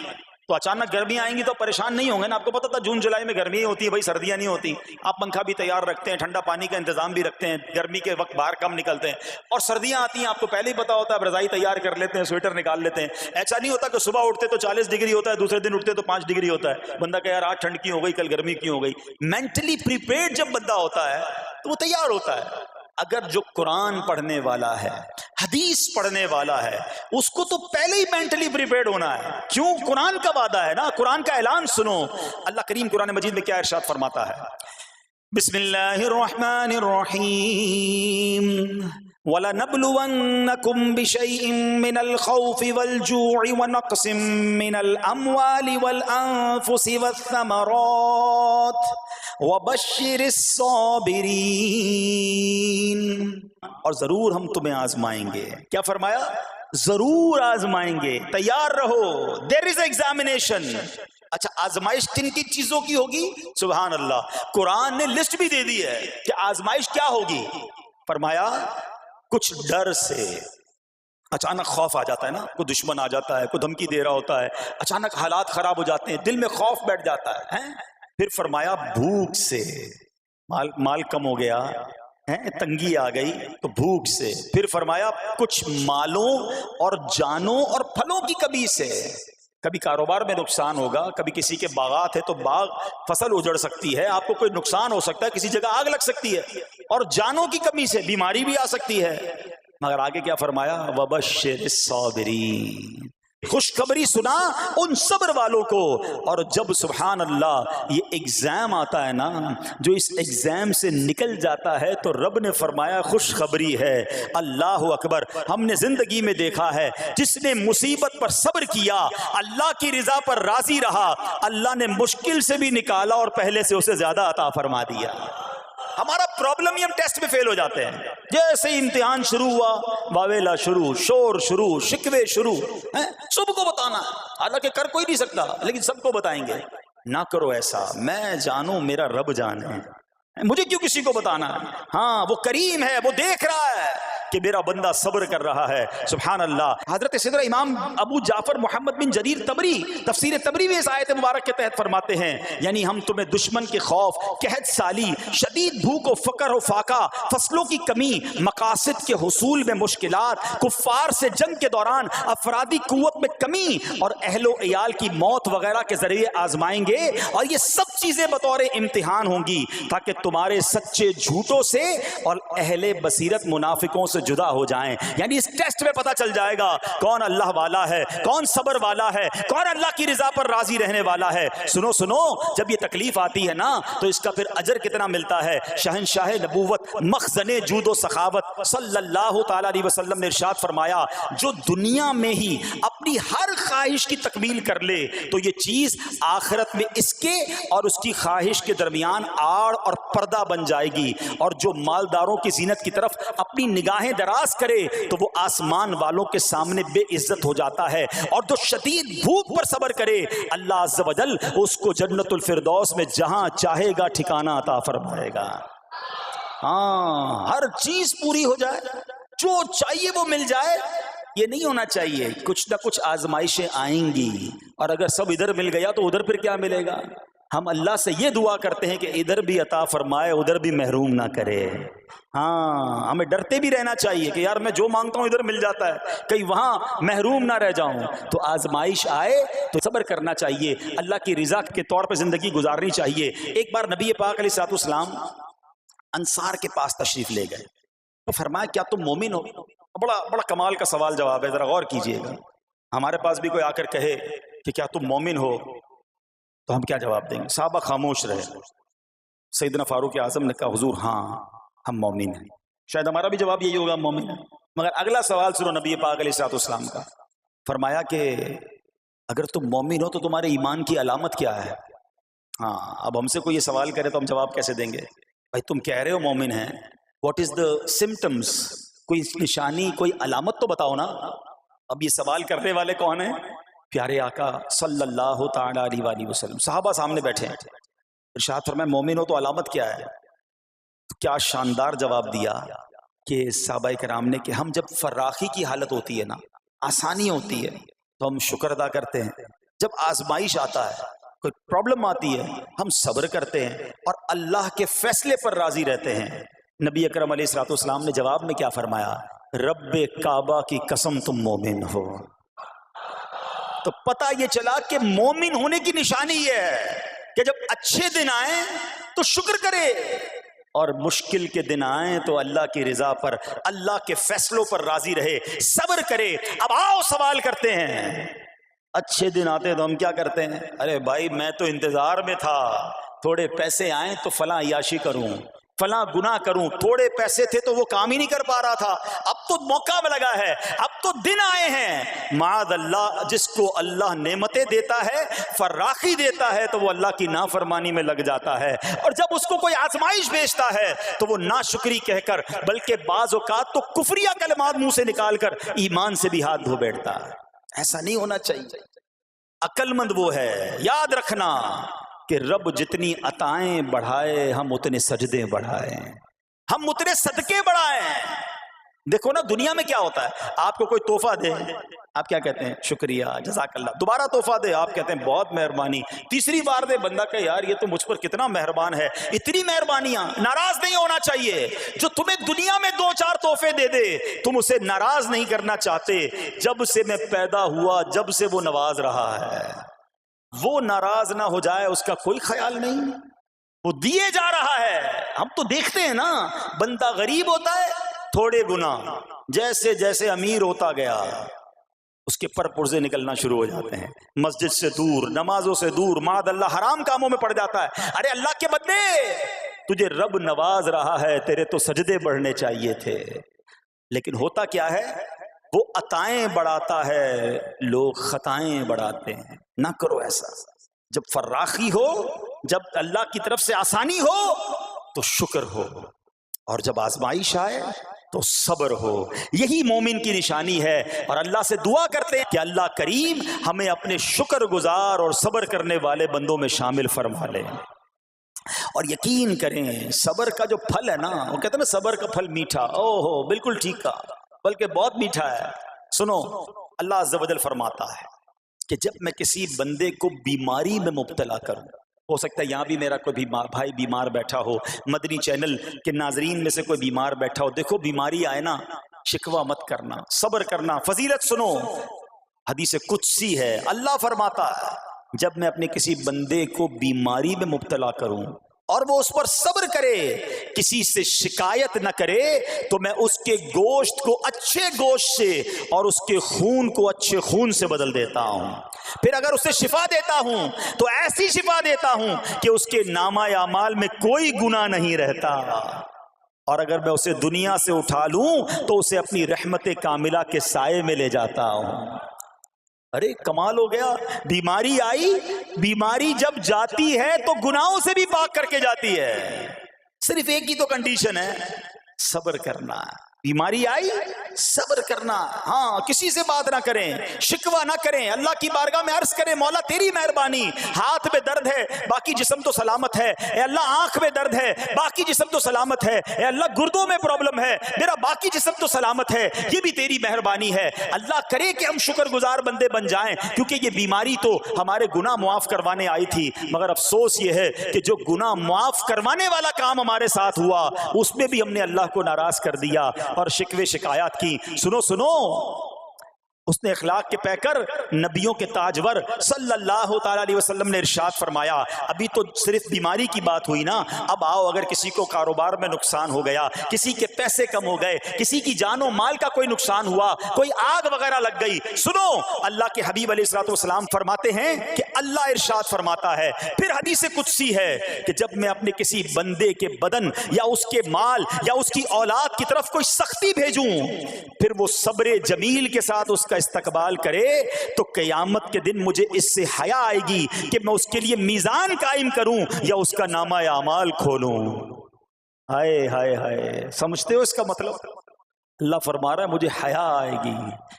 Speaker 1: تو اچانک گرمیاں آئیں گی تو پریشان نہیں ہوں گے نا. آپ کو پتا تھا جون جولائی میں گرمیاں ہوتی ہیں، بھائی سردیاں نہیں ہوتی. آپ پنکھا بھی تیار رکھتے ہیں، ٹھنڈا پانی کا انتظام بھی رکھتے ہیں، گرمی کے وقت باہر کم نکلتے ہیں. اور سردیاں آتی ہیں آپ کو پہلے ہی پتا ہوتا ہے، اب رضائی تیار کر لیتے ہیں، سویٹر نکال لیتے ہیں. ایسا نہیں ہوتا کہ صبح اٹھتے تو 40 ڈگری ہوتا ہے، دوسرے دن اٹھتے تو 5 ڈگری ہوتا ہے. بندہ کہ یار آج ٹھنڈ کیوں ہو گئی، کل گرمی کیوں ہو گئی. مینٹلی پریپیئرڈ جب بندہ ہوتا ہے تو وہ تیار ہوتا ہے. اگر جو قرآن پڑھنے والا ہے، حدیث پڑھنے والا ہے، اس کو تو پہلے ہی مینٹلی پریپیئرڈ ہونا ہے. کیوں؟ قرآن کا وعدہ ہے نا، قرآن کا اعلان سنو. اللہ کریم قرآن مجید میں کیا ارشاد فرماتا ہے؟ بسم اللہ الرحمن الرحیم وَلَنَبْلُوَنَّكُمْ بِشَيْءٍ مِّنَ الْخَوْفِ وَالْجُوعِ وَنَقْصٍ مِّنَ الْأَمْوَالِ وَالْأَنفُسِ وَالثَّمَرَاتِ وَبَشِّرِ الصَّابِرِينَ. اور ضرور ہم تمہیں آزمائیں گے. کیا فرمایا؟ ضرور آزمائیں گے، تیار رہو. there is examination. اچھا، آزمائش کن کی چیزوں کی ہوگی؟ سبحان اللہ. قرآن نے لسٹ بھی دے دی ہے کہ آزمائش کیا ہوگی. فرمایا کچھ ڈر سے، اچانک خوف آ جاتا ہے نا، کوئی دشمن آ جاتا ہے، کوئی دھمکی دے رہا ہوتا ہے، اچانک حالات خراب ہو جاتے ہیں، دل میں خوف بیٹھ جاتا ہے. پھر فرمایا بھوک سے، مال کم ہو گیا، تنگی آ گئی تو بھوک سے. پھر فرمایا کچھ مالوں اور جانوں اور پھلوں کی کمی سے. کبھی کاروبار میں نقصان ہوگا، کبھی کسی کے باغات ہے تو باغ فصل اجڑ سکتی ہے، آپ کو کوئی نقصان ہو سکتا ہے، کسی جگہ آگ لگ سکتی ہے، اور جانوں کی کمی سے بیماری بھی آ سکتی ہے. مگر آگے کیا فرمایا؟ وَبَشِّرِ الصَّابِرِينَ. خوشخبری سنا ان صبر والوں کو. اور جب سبحان اللہ یہ ایگزام آتا ہے نا، جو اس ایگزام سے نکل جاتا ہے تو رب نے فرمایا خوشخبری ہے. اللہ اکبر. ہم نے زندگی میں دیکھا ہے جس نے مصیبت پر صبر کیا، اللہ کی رضا پر راضی رہا، اللہ نے مشکل سے بھی نکالا اور پہلے سے اسے زیادہ عطا فرما دیا. ہمارا پرابلم ہی ہم ٹیسٹ میں فیل ہو جاتے ہیں. جیسے ہی امتحان شروع ہوا، واویلا شروع، شور شروع، شکوے شروع. سب کو بتانا، حالانکہ کر کوئی نہیں سکتا لیکن سب کو بتائیں گے. نہ کرو ایسا. میں جانوں، میرا رب جانے، مجھے کیوں کسی کو بتانا ہے. ہاں، وہ کریم ہے، وہ دیکھ رہا ہے کہ میرا بندہ صبر کر رہا ہے. سبحان اللہ. حضرت سیدنا امام ابو جعفر محمد بن جریر طبری تفسیر طبری میں اس آیت مبارک کے تحت فرماتے ہیں، یعنی ہم تمہیں دشمن کے خوف، قحط سالی، شدید بھوک و فقر و فاقہ، فصلوں کی کمی، مقاصد کے حصول میں مشکلات، کفار سے جنگ کے دوران افرادی قوت میں کمی اور اہل و عیال کی موت وغیرہ کے ذریعے آزمائیں گے. اور یہ سب چیزیں بطور امتحان ہوں گی تاکہ تمہارے سچے جھوٹوں سے اور اہل بصیرت منافقوں سے جدا ہو جائیں. یعنی اس ٹیسٹ میں پتہ چل جائے گا کون اللہ والا ہے، کون صبر والا ہے، کون اللہ کی رضا پر راضی رہنے والا ہے. سنو سنو، جب یہ تکلیف آتی ہے نا تو اس کا پھر اجر کتنا ملتا ہے. شہنشاہ نبوت، مخزن جود و سخاوت صلی اللہ تعالی علیہ وسلم نے ارشاد فرمایا، جو دنیا میں ہی اپنی ہر خواہش کی تکمیل کر لے تو یہ چیز آخرت میں اس کے اور اس کی خواہش کے درمیان آڑ اور پردہ بن جائے گی. اور جو مالداروں کی زینت کی طرف اپنی نگاہیں نگاہیں دراز کرے تو وہ آسمان والوں کے سامنے بے عزت ہو جاتا ہے، اور جو شدید بھوک پر صبر کرے اللہ عز و جل اس کو جنت الفردوس میں جہاں چاہے گا ٹھکانہ عطا فرمائے گا۔ ہاں، ہر چیز پوری ہو جائے، جو چاہیے وہ مل جائے، یہ نہیں ہونا چاہیے۔ کچھ نہ کچھ آزمائشیں آئیں گی، اور اگر سب ادھر مل گیا تو ادھر پھر کیا ملے گا؟ ہم اللہ سے یہ دعا کرتے ہیں کہ ادھر بھی عطا فرمائے، ادھر بھی محروم نہ کرے۔ ہاں، ہمیں ڈرتے بھی رہنا چاہیے کہ یار میں جو مانگتا ہوں ادھر مل جاتا ہے، کہیں وہاں محروم نہ رہ جاؤں۔ تو آزمائش آئے تو صبر کرنا چاہیے، اللہ کی رضا کے طور پر زندگی گزارنی چاہیے۔ ایک بار نبی پاک علیہ الصلوۃ والسلام انصار کے پاس تشریف لے گئے تو فرمایا کیا تم مومن ہو؟ بڑا کمال کا سوال جواب ہے، ذرا غور کیجئے گا۔ ہمارے پاس بھی کوئی آ کر کہے کہ کیا تم مومن ہو تو ہم کیا جواب دیں گے؟ صحابہ خاموش رہے۔ سیدنا فاروق اعظم نے کہا حضور ہاں ہم مومن ہیں۔ شاید ہمارا بھی جواب یہی ہوگا ہم مومن ہیں، مگر اگلا سوال سنو نبی پاک علیہ الصلوۃ والسلام کا۔ فرمایا کہ اگر تم مومن ہو تو تمہارے ایمان کی علامت کیا ہے؟ ہاں، اب ہم سے کوئی یہ سوال کرے تو ہم جواب کیسے دیں گے؟ بھائی تم کہہ رہے ہو مومن ہیں، واٹ از دا سمٹمز؟ کوئی نشانی، کوئی علامت تو بتاؤ نا۔ اب یہ سوال کرنے والے کون ہیں؟ پیارے آقا صلی اللہ تعالی علیہ وآلہ وسلم۔ صحابہ سامنے بیٹھے ہیں، ارشاد فرمایا مومن ہو تو علامت کیا ہے؟ تو کیا شاندار جواب دیا کہ صحابہ کرام نے کہ ہم جب فراخی کی حالت ہوتی ہے نا، آسانی ہوتی ہے تو ہم شکر ادا کرتے ہیں، جب آزمائش آتا ہے، کوئی پرابلم آتی ہے، ہم صبر کرتے ہیں اور اللہ کے فیصلے پر راضی رہتے ہیں۔ نبی اکرم علیہ الصلوۃ والسلام نے جواب میں کیا فرمایا؟ رب کعبہ کی قسم تم مومن ہو۔ تو پتہ یہ چلا کہ مومن ہونے کی نشانی یہ ہے کہ جب اچھے دن آئیں تو شکر کرے، اور مشکل کے دن آئیں تو اللہ کی رضا پر، اللہ کے فیصلوں پر راضی رہے، صبر کرے۔ اب آؤ سوال کرتے ہیں، اچھے دن آتے تو ہم کیا کرتے ہیں؟ ارے بھائی میں تو انتظار میں تھا، تھوڑے پیسے آئیں تو فلاں عیاشی کروں، فلاں گناہ کروں، تھوڑے پیسے تھے تو وہ کام ہی نہیں کر پا رہا تھا، اب تو موقع لگا ہے، اب تو دن آئے ہیں۔ معاذ اللہ، جس کو اللہ نعمتیں دیتا ہے، فراخی دیتا ہے، تو وہ اللہ کی نافرمانی میں لگ جاتا ہے، اور جب اس کو کوئی آزمائش بھیجتا ہے تو وہ ناشکری کہہ کر، بلکہ بعض اوقات تو کفریہ کلمات منہ سے نکال کر ایمان سے بھی ہاتھ دھو بیٹھتا ہے۔ ایسا نہیں ہونا چاہیے۔ عقل مند وہ ہے، یاد رکھنا کہ رب جتنی عطائیں بڑھائے ہم اتنے سجدے بڑھائیں، ہم اتنے صدقے بڑھائیں۔ دیکھو نا دنیا میں کیا ہوتا ہے، آپ کو کوئی تحفہ دے، آپ کیا کہتے ہیں؟ شکریہ، جزاک اللہ۔ دوبارہ تحفہ دے، آپ کہتے ہیں بہت مہربانی۔ تیسری بار دے، بندہ کہ یار یہ تو مجھ پر کتنا مہربان ہے۔ اتنی مہربانیاں، ناراض نہیں ہونا چاہیے۔ جو تمہیں دنیا میں 2-4 تحفے دے دے، تم اسے ناراض نہیں کرنا چاہتے۔ جب سے میں پیدا ہوا، جب سے وہ نواز رہا ہے، وہ ناراض نہ ہو جائے اس کا کوئی خیال نہیں، وہ دیے جا رہا ہے۔ ہم تو دیکھتے ہیں نا، بندہ غریب ہوتا ہے، تھوڑے گناہ، جیسے جیسے امیر ہوتا گیا اس کے پر پرزے نکلنا شروع ہو جاتے ہیں، مسجد سے دور، نمازوں سے دور، معاذ اللہ حرام کاموں میں پڑ جاتا ہے۔ ارے اللہ کے بندے، تجھے رب نواز رہا ہے، تیرے تو سجدے بڑھنے چاہیے تھے۔ لیکن ہوتا کیا ہے، وہ عطائیں بڑھاتا ہے، لوگ خطائیں بڑھاتے ہیں۔ نہ کرو ایسا۔ جب فراخی ہو، جب اللہ کی طرف سے آسانی ہو تو شکر ہو، اور جب آزمائش آئے تو صبر ہو۔ یہی مومن کی نشانی ہے، اور اللہ سے دعا کرتے ہیں کہ اللہ کریم ہمیں اپنے شکر گزار اور صبر کرنے والے بندوں میں شامل فرما لے۔ اور یقین کریں صبر کا جو پھل ہے نا، وہ کہتے ہیں نا صبر کا پھل میٹھا، او ہو بالکل ٹھیک کہا، بلکہ بہت میٹھا ہے۔ سنو، اللہ عز و جل فرماتا ہے کہ جب میں کسی بندے کو بیماری میں مبتلا کروں، ہو سکتا ہے یہاں بھی میرا کوئی بھائی بیمار بیٹھا ہو، مدنی چینل کے ناظرین میں سے کوئی بیمار بیٹھا ہو، دیکھو بیماری آئے نا، شکوہ مت کرنا، صبر کرنا۔ فضیلت سنو، حدیث قدسی ہے، اللہ فرماتا ہے جب میں اپنے کسی بندے کو بیماری میں مبتلا کروں اور وہ اس پر صبر کرے، کسی سے شکایت نہ کرے، تو میں اس کے گوشت کو اچھے گوشت سے اور اس کے خون کو اچھے خون سے بدل دیتا ہوں۔ پھر اگر اسے شفا دیتا ہوں تو ایسی شفا دیتا ہوں کہ اس کے نامہ اعمال میں کوئی گناہ نہیں رہتا، اور اگر میں اسے دنیا سے اٹھا لوں تو اسے اپنی رحمت کاملہ کے سائے میں لے جاتا ہوں۔ ارے کمال ہو گیا، بیماری آئی، بیماری جب جاتی ہے تو گناہوں سے بھی پاک کر کے جاتی ہے۔ صرف ایک ہی تو کنڈیشن ہے، صبر کرنا۔ بیماری آئی صبر کرنا، ہاں کسی سے بات نہ کریں، شکوہ نہ کریں، اللہ کی بارگاہ میں عرض کریں مولا تیری مہربانی، ہاتھ میں درد ہے باقی جسم تو سلامت ہے، اے اللہ آنکھ میں درد ہے باقی جسم تو سلامت ہے، اے اللہ گردوں میں پرابلم ہے میرا باقی جسم تو سلامت ہے، یہ بھی تیری مہربانی ہے۔ اللہ کرے کہ ہم شکر گزار بندے بن جائیں، کیونکہ یہ بیماری تو ہمارے گناہ معاف کروانے آئی تھی، مگر افسوس یہ ہے کہ جو گناہ معاف کروانے والا کام ہمارے ساتھ ہوا اس میں بھی ہم نے اللہ کو ناراض کر دیا اور شکوے شکایات کی۔ سنو سنو، اس نے اخلاق کے پیکر نبیوں کے تاجور صلی اللہ تعالی علیہ وسلم نے ارشاد فرمایا، ابھی تو صرف بیماری کی بات ہوئی نا، اب آؤ اگر کسی کو کاروبار میں نقصان ہو گیا، کسی کے پیسے کم ہو گئے، کسی کی جان و مال کا کوئی نقصان ہوا، کوئی آگ وغیرہ لگ گئی، سنو اللہ کے حبیب علیہ الصلوۃ والسلام فرماتے ہیں کہ اللہ ارشاد فرماتا ہے، پھر حدیث قدسی ہے کہ جب میں اپنے کسی بندے کے بدن یا اس کے مال یا اس کی اولاد کی طرف کوئی سختی بھیجوں، پھر وہ صبر جمیل کے ساتھ اس کا استقبال کرے تو قیامت کے دن مجھے اس سے حیا آئے گی کہ میں اس کے لیے میزان قائم کروں یا اس کا نامہ اعمال کھولوں۔ ہائے ہائے ہائے، سمجھتے ہو اس کا مطلب؟ اللہ فرما رہا ہے مجھے حیا آئے گی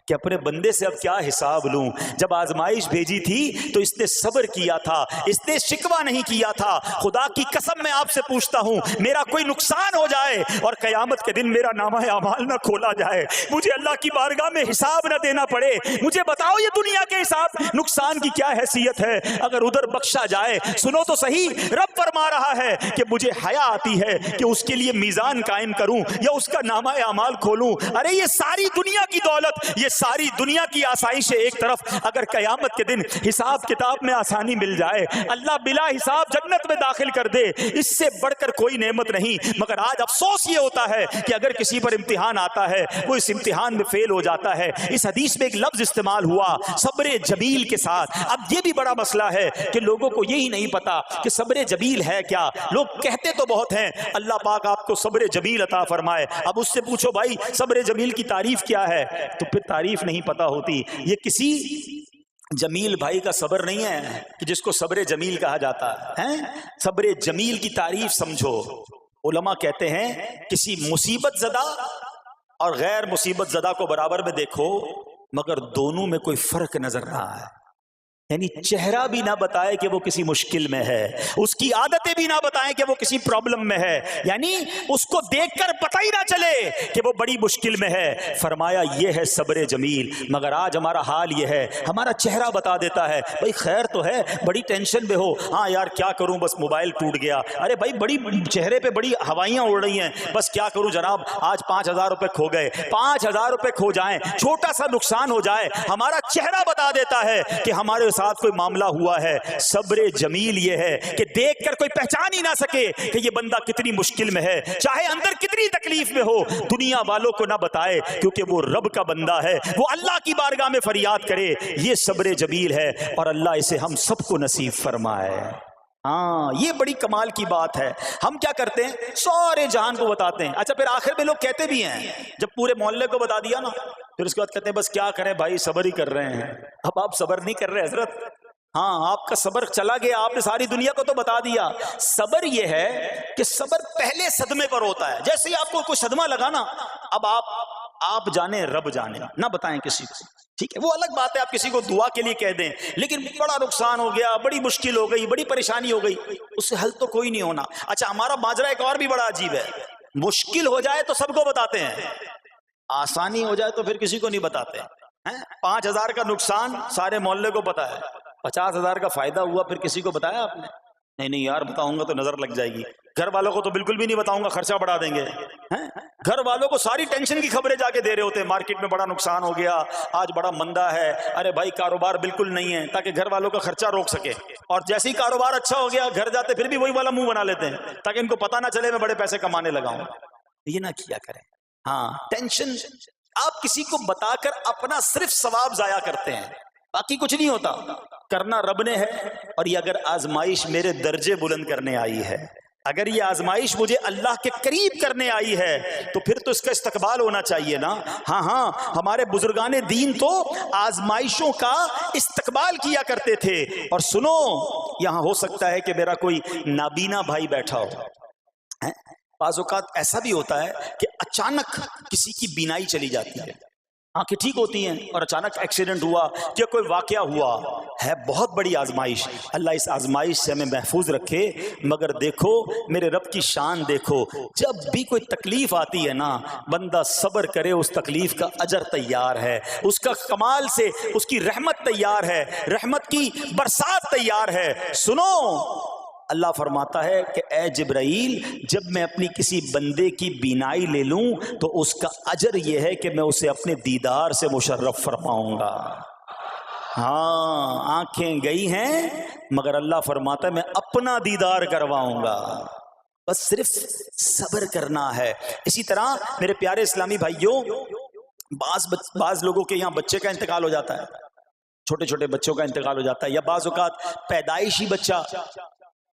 Speaker 1: کہ اپنے بندے سے اب کیا حساب لوں۔ جب آزمائش بھیجی تھی تو اس نے صبر کیا تھا، اس نے شکوہ نہیں کیا تھا۔ خدا کی قسم میں آپ سے پوچھتا ہوں، میرا کوئی نقصان ہو جائے اور قیامت کے دن میرا نامہ اعمال نہ کھولا جائے، مجھے اللہ کی بارگاہ میں حساب نہ دینا پڑے، مجھے بتاؤ یہ دنیا کے حساب نقصان کی کیا حیثیت ہے اگر ادھر بخشا جائے۔ سنو تو صحیح، رب فرما رہا ہے کہ مجھے حیا آتی ہے کہ اس کے لیے میزان قائم کروں یا اس کا نامہ اعمال کھولوں۔ ارے یہ ساری دنیا کی دولت، یہ ساری دنیا کی آسائش ایک طرف، اگر قیامت کے دن حساب کتاب میں آسانی مل جائے، اللہ بلا حساب جنت میں داخل کر دے، اس سے بڑھ کر کوئی نعمت نہیں۔ مگر آج افسوس یہ ہوتا ہے کہ اگر کسی پر امتحان آتا ہے وہ اس امتحان میں فیل ہو جاتا ہے۔ اس حدیث میں ایک لفظ استعمال ہوا صبر جمیل کے ساتھ۔ اب یہ بھی بڑا مسئلہ ہے کہ لوگوں کو یہی نہیں پتا کہ صبر جمیل ہے کیا۔ لوگ کہتے تو بہت ہیں اللہ پاک آپ کو صبر جمیل عطا فرمائے، اب اس سے پوچھو بھائی صبر جمیل کی تعریف کیا ہے تو پھر تعریف نہیں پتا ہوتی۔ یہ کسی جمیل بھائی کا صبر نہیں ہے کہ جس کو صبر جمیل کہا جاتا ہے۔ صبر جمیل کی تعریف سمجھو۔ علماء کہتے ہیں کسی مصیبت زدہ اور غیر مصیبت زدہ کو برابر میں دیکھو مگر دونوں میں کوئی فرق نظر نہ آئے، یعنی چہرہ بھی نہ بتائے کہ وہ کسی مشکل میں ہے، اس کی عادتیں بھی نہ بتائیں کہ وہ کسی پرابلم میں ہے، یعنی اس کو دیکھ کر پتہ ہی نہ چلے کہ وہ بڑی مشکل میں ہے۔ فرمایا یہ ہے صبر جمیل۔ مگر آج ہمارا حال یہ ہے، ہمارا چہرہ بتا دیتا ہے بھائی خیر تو ہے، بڑی ٹینشن میں ہو، ہاں یار کیا کروں بس موبائل ٹوٹ گیا، ارے بھائی بڑی چہرے پہ بڑی ہوائیاں اڑ رہی ہیں، بس کیا کروں جناب آج 5,000 روپے کھو گئے۔ 5,000 روپے کھو جائیں، چھوٹا سا نقصان ہو جائے، ہمارا چہرہ بتا دیتا ہے کہ ہمارے ساتھ کوئی معاملہ ہوا ہے۔ صبر جمیل یہ ہے کہ دیکھ کر کوئی پہچان ہی نہ سکے کہ یہ بندہ کتنی مشکل میں ہے، چاہے اندر کتنی تکلیف میں ہو، دنیا والوں کو نہ بتائے کیونکہ وہ رب کا بندہ ہے، وہ اللہ کی بارگاہ میں فریاد کرے۔ یہ صبر جمیل ہے اور اللہ اسے ہم سب کو نصیب فرمائے۔ ہاں یہ بڑی کمال کی بات ہے۔ ہم کیا کرتے ہیں سارے جہان کو بتاتے ہیں، اچھا پھر آخر میں لوگ کہتے بھی ہیں جب پورے محلے کو بتا دیا نا پھر اس کے بعد کہتے ہیں بس کیا کریں بھائی صبر ہی کر رہے ہیں۔ اب آپ صبر نہیں کر رہے حضرت، ہاں آپ کا صبر چلا گیا، آپ نے ساری دنیا کو تو بتا دیا۔ صبر یہ ہے کہ صبر پہلے صدمے پر ہوتا ہے، جیسے ہی آپ کو کوئی صدمہ لگا نا اب آپ جانے رب جانے، نہ بتائیں کسی کو، ٹھیک ہے وہ الگ بات ہے آپ کسی کو دعا کے لیے کہہ دیں، لیکن بڑا نقصان ہو گیا، بڑی مشکل ہو گئی، بڑی پریشانی ہو گئی، اس سے حل تو کوئی نہیں ہونا۔ اچھا ہمارا ماجرا ایک اور بھی بڑا عجیب ہے، مشکل ہو جائے تو سب کو بتاتے ہیں، آسانی ہو جائے تو پھر کسی کو نہیں بتاتے۔ 5,000 کا نقصان سارے محلے کو پتا ہے، 50,000 کا فائدہ ہوا پھر کسی کو بتایا آپ نے؟ نہیں یار بتاؤں گا تو نظر لگ جائے گی، گھر والوں کو تو بالکل بھی نہیں بتاؤں گا خرچہ بڑھا دیں گے۔ گھر والوں کو ساری ٹینشن کی خبریں جا کے دے رہے ہوتے ہیں، مارکیٹ میں بڑا نقصان ہو گیا، آج بڑا مندہ ہے، ارے بھائی کاروبار بالکل نہیں ہے، تاکہ گھر والوں کا خرچہ روک سکے، اور جیسے ہی کاروبار اچھا ہو گیا گھر جاتے پھر بھی وہی والا منہ بنا لیتے ہیں تاکہ ان کو پتہ نہ چلے میں بڑے پیسے کمانے لگا ہوں۔ یہ نہ کیا کریں۔ ہاں ٹینشن آپ کسی کو بتا کر اپنا صرف ثواب ضائع کرتے ہیں، باقی کچھ نہیں ہوتا، کرنا رب نے ہے۔ اور یہ اگر آزمائش میرے درجے بلند کرنے آئی ہے، اگر یہ آزمائش مجھے اللہ کے قریب کرنے آئی ہے تو پھر تو اس کا استقبال ہونا چاہیے نا۔ ہاں ہمارے بزرگان دین تو آزمائشوں کا استقبال کیا کرتے تھے۔ اور سنو یہاں ہو سکتا ہے کہ میرا کوئی نابینا بھائی بیٹھا ہو، بعض اوقات ایسا بھی ہوتا ہے کہ اچانک کسی کی بینائی چلی جاتی ہے، آنکھیں ٹھیک ہوتی ہیں اور اچانک ایکسیڈنٹ ہوا یا کوئی واقعہ ہوا ہے، بہت بڑی آزمائش۔ اللہ اس آزمائش سے ہمیں محفوظ رکھے، مگر دیکھو میرے رب کی شان دیکھو، جب بھی کوئی تکلیف آتی ہے نا، بندہ صبر کرے، اس تکلیف کا اجر تیار ہے، اس کا کمال سے اس کی رحمت تیار ہے، رحمت کی برسات تیار ہے۔ سنو، اللہ فرماتا ہے کہ اے جبرائیل، جب میں اپنی کسی بندے کی بینائی لے لوں تو اس کا اجر یہ ہے کہ میں اسے اپنے دیدار سے مشرف فرماؤں گا۔ ہاں، آنکھیں گئی ہیں مگر اللہ فرماتا ہے میں اپنا دیدار کرواؤں گا، بس صرف صبر کرنا ہے۔ اسی طرح میرے پیارے اسلامی بھائیوں، بعض لوگوں کے یہاں بچے کا انتقال ہو جاتا ہے، چھوٹے چھوٹے بچوں کا انتقال ہو جاتا ہے، یا بعض اوقات پیدائشی بچہ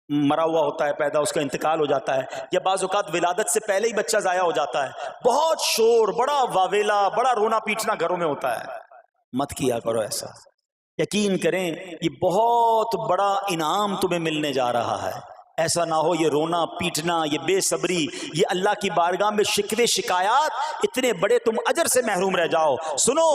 Speaker 1: مرا ہوا ہوتا ہے، پیدا، اس کا انتقال ہو جاتا ہے، یا بعض اوقات ولادت سے پہلے ہی بچہ ضائع ہو جاتا ہے، بہت شور، بڑا واویلا، بڑا رونا پیٹنا گھروں میں ہوتا ہے۔ مت کیا کرو ایسا، یقین کریں یہ بہت بڑا انعام تمہیں ملنے جا رہا ہے۔ ایسا نہ ہو یہ رونا پیٹنا، یہ بے صبری، یہ اللہ کی بارگاہ میں شکوے شکایات، اتنے بڑے تم اجر سے محروم رہ جاؤ۔ سنو،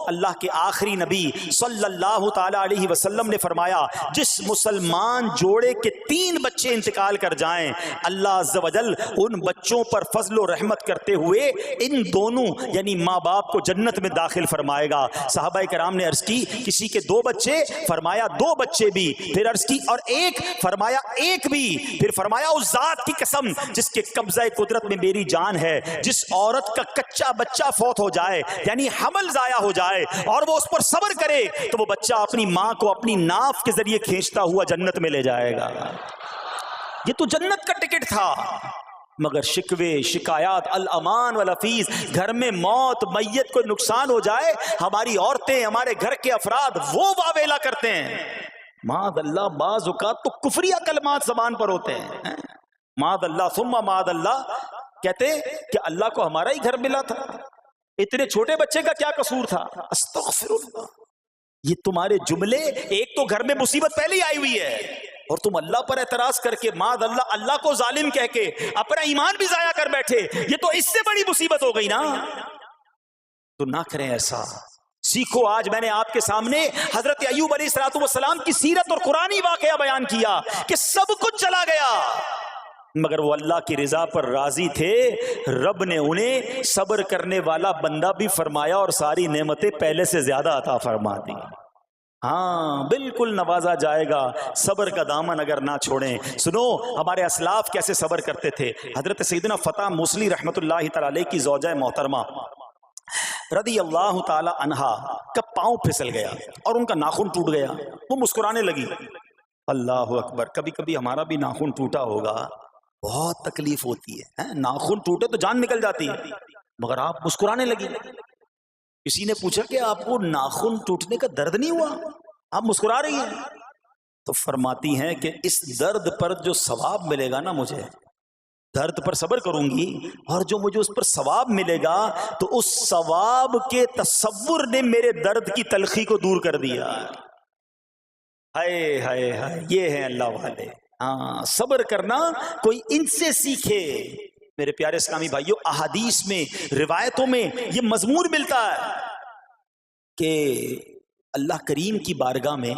Speaker 1: اللہ کے آخری نبی صلی اللہ تعالی علیہ وسلم نے فرمایا، جس مسلمان جوڑے کے 3 بچے انتقال کر جائیں، اللہ عز و جل ان بچوں پر فضل و رحمت کرتے ہوئے ان دونوں یعنی ماں باپ کو جنت میں داخل فرمائے گا۔ صحابہ کرام نے عرض کی کسی کے 2 بچے، فرمایا 2 بچے بھی، پھر عرض کی اور 1، فرمایا 1 بھی، پھر فرمایا اس ذات کی قسم جس کے قبضہ قدرت میں میری جان ہے، جس عورت کا کچا بچہ فوت ہو جائے یعنی حمل ضائع ہو جائے اور وہ اس پر صبر کرے تو وہ بچہ اپنی ماں کو اپنی ناف کے ذریعے کھینچتا ہوا جنت میں لے جائے گا۔ یہ تو جنت کا ٹکٹ تھا، مگر شکوے شکایات، الامان والافیز، گھر میں موت، میت کو نقصان ہو جائے، ہماری عورتیں، ہمارے گھر کے افراد وہ واویلا کرتے ہیں۔ معاذ اللہ، بعض اوقات تو کفریہ کلمات زبان پر ہوتے ہیں، معاذ اللہ ثم معاذ اللہ، کہتے کہ اللہ کو ہمارا ہی گھر ملا تھا، اتنے چھوٹے بچے کا کیا قصور تھا، استغفر اللہ۔ یہ تمہارے جملے، ایک تو گھر میں مصیبت پہلے ہی آئی ہوئی ہے اور تم اللہ پر اعتراض کر کے معاذ اللہ، اللہ کو ظالم کہہ کے اپنا ایمان بھی ضائع کر بیٹھے، یہ تو اس سے بڑی مصیبت ہو گئی نا۔ تو نہ کریں ایسا، سیکھو۔ آج میں نے آپ کے سامنے حضرت ایوب علیہ السلام کی سیرت اور قرآنی واقعہ بیان کیا کہ سب کچھ چلا گیا مگر وہ اللہ کی رضا پر راضی تھے، رب نے انہیں صبر کرنے والا بندہ بھی فرمایا اور ساری نعمتیں پہلے سے زیادہ عطا فرما دی۔ ہاں بالکل نوازا جائے گا، صبر کا دامن اگر نہ چھوڑیں۔ سنو ہمارے اسلاف کیسے صبر کرتے تھے۔ حضرت سیدنا فتح موصلی رحمت اللہ تعالی علیہ کی زوجہ محترمہ رضی اللہ تعالی عنہا کا پاؤں پھسل گیا اور ان کا ناخن ٹوٹ گیا، وہ مسکرانے لگی۔ اللہ اکبر، کبھی کبھی ہمارا بھی ناخن ٹوٹا ہوگا، بہت تکلیف ہوتی ہے، ناخن ٹوٹے تو جان نکل جاتی ہے، مگر آپ مسکرانے لگی۔ کسی نے پوچھا کہ آپ کو ناخن ٹوٹنے کا درد نہیں ہوا، آپ مسکرا رہی ہیں؟ تو فرماتی ہیں کہ اس درد پر جو ثواب ملے گا نا، مجھے درد پر صبر کروں گی اور جو مجھے اس پر ثواب ملے گا تو اس ثواب کے تصور نے میرے درد کی تلخی کو دور کر دیا۔ ہائے ہائے ہائے، یہ ہیں اللہ والے۔ ہاں، صبر کرنا کوئی ان سے سیکھے۔ میرے پیارے اسلامی بھائیوں، احادیث میں، روایتوں میں یہ مضمون ملتا ہے کہ اللہ کریم کی بارگاہ میں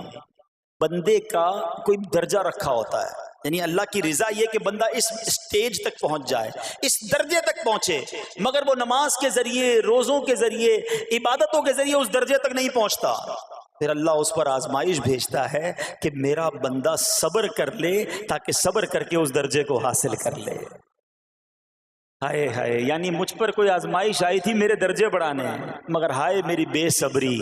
Speaker 1: بندے کا کوئی درجہ رکھا ہوتا ہے، یعنی اللہ کی رضا یہ کہ بندہ اس سٹیج تک پہنچ جائے، اس درجے تک پہنچے، مگر وہ نماز کے ذریعے، روزوں کے ذریعے، عبادتوں کے ذریعے اس درجے تک نہیں پہنچتا، پھر اللہ اس پر آزمائش بھیجتا ہے کہ میرا بندہ صبر کر لے تاکہ صبر کر کے اس درجے کو حاصل کر لے۔ ہائے ہائے، یعنی مجھ پر کوئی آزمائش آئی تھی میرے درجے بڑھانے، مگر ہائے میری بے صبری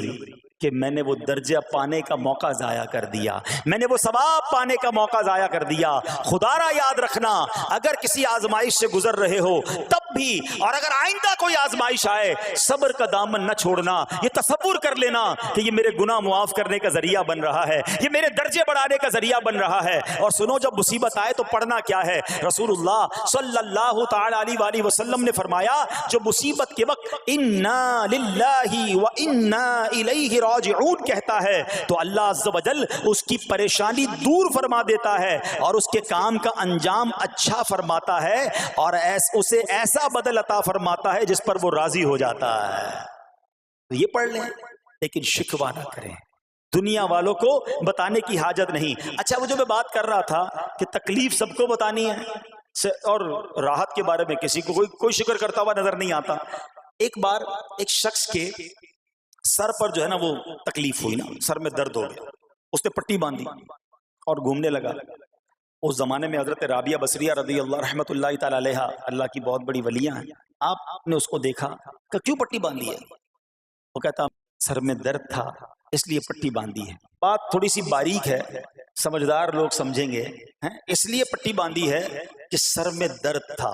Speaker 1: کہ میں نے وہ درجہ پانے کا موقع ضائع کر دیا، میں نے وہ ثواب پانے کا موقع ضائع کر دیا۔ خدا را یاد رکھنا، اگر کسی آزمائش سے گزر رہے ہو تب بھی، اور اگر آئندہ کوئی آزمائش آئے، صبر کا دامن نہ چھوڑنا، یہ تصور کر لینا کہ یہ میرے گناہ معاف کرنے کا ذریعہ بن رہا ہے، یہ میرے درجے بڑھانے کا ذریعہ بن رہا ہے۔ اور سنو، جب مصیبت آئے تو پڑھنا کیا ہے؟ رسول اللہ صلی اللہ تعالی علیہ وآلہ وسلم نے فرمایا، جو مصیبت کے وقت انا للہ و انا الیہ راجعون کہتا ہے تو اللہ عز و جل اس کی پریشانی دور فرما دیتا ہے اور اس کے کام کا انجام اچھا فرماتا ہے اور اسے ایسا بدل عطا فرماتا ہے جس پر وہ راضی ہو جاتا ہے. تو یہ پڑھ لیں لیکن شکوہ نہ کریں. دنیا والوں کو بتانے کی حاجت نہیں. اچھا وہ جو میں بات کر رہا تھا کہ تکلیف سب کو بتانی ہے اور راحت کے بارے میں کسی کو کوئی شکر کرتا ہوا نظر نہیں آتا. ایک بار ایک شخص کے سر پر جو ہے نا وہ تکلیف ہوئی نا, سر میں درد ہو گیا, اس نے پٹی باندھی اور گھومنے لگا. اس زمانے میں حضرت رابعہ بصریہ رضی اللہ رحمۃ اللہ تعالی علیہا, اللہ کی بہت بڑی ولیاں ہیں, آپ نے اس کو دیکھا کہ کیوں پٹی باندھی ہے؟ وہ کہتا سر میں درد تھا اس لیے پٹی باندھی ہے. بات تھوڑی سی باریک ہے, سمجھدار لوگ سمجھیں گے. اس لیے پٹی باندھی ہے کہ سر میں درد تھا.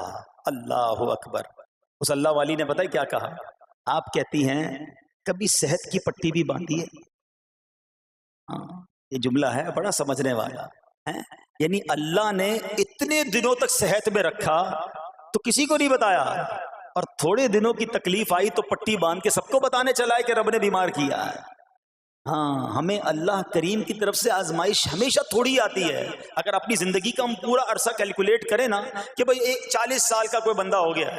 Speaker 1: اللہ اکبر. اس اللہ والی نے پتہ کیا کہا؟ آپ کہتی ہیں کبھی صحت کی پٹی بھی باندھی ہے؟ یہ جملہ ہے بڑا سمجھنے والا ہے. یعنی اللہ نے اتنے دنوں تک صحت میں رکھا تو کسی کو نہیں بتایا, اور تھوڑے دنوں کی تکلیف آئی تو پٹی باندھ کے سب کو بتانے چلا ہے کہ رب نے بیمار کیا ہے. ہاں, ہمیں اللہ کریم کی طرف سے آزمائش ہمیشہ تھوڑی آتی ہے. اگر اپنی زندگی کا ہم پورا عرصہ کیلکولیٹ کریں نا کہ بھئی 40 سال کا کوئی بندہ ہو گیا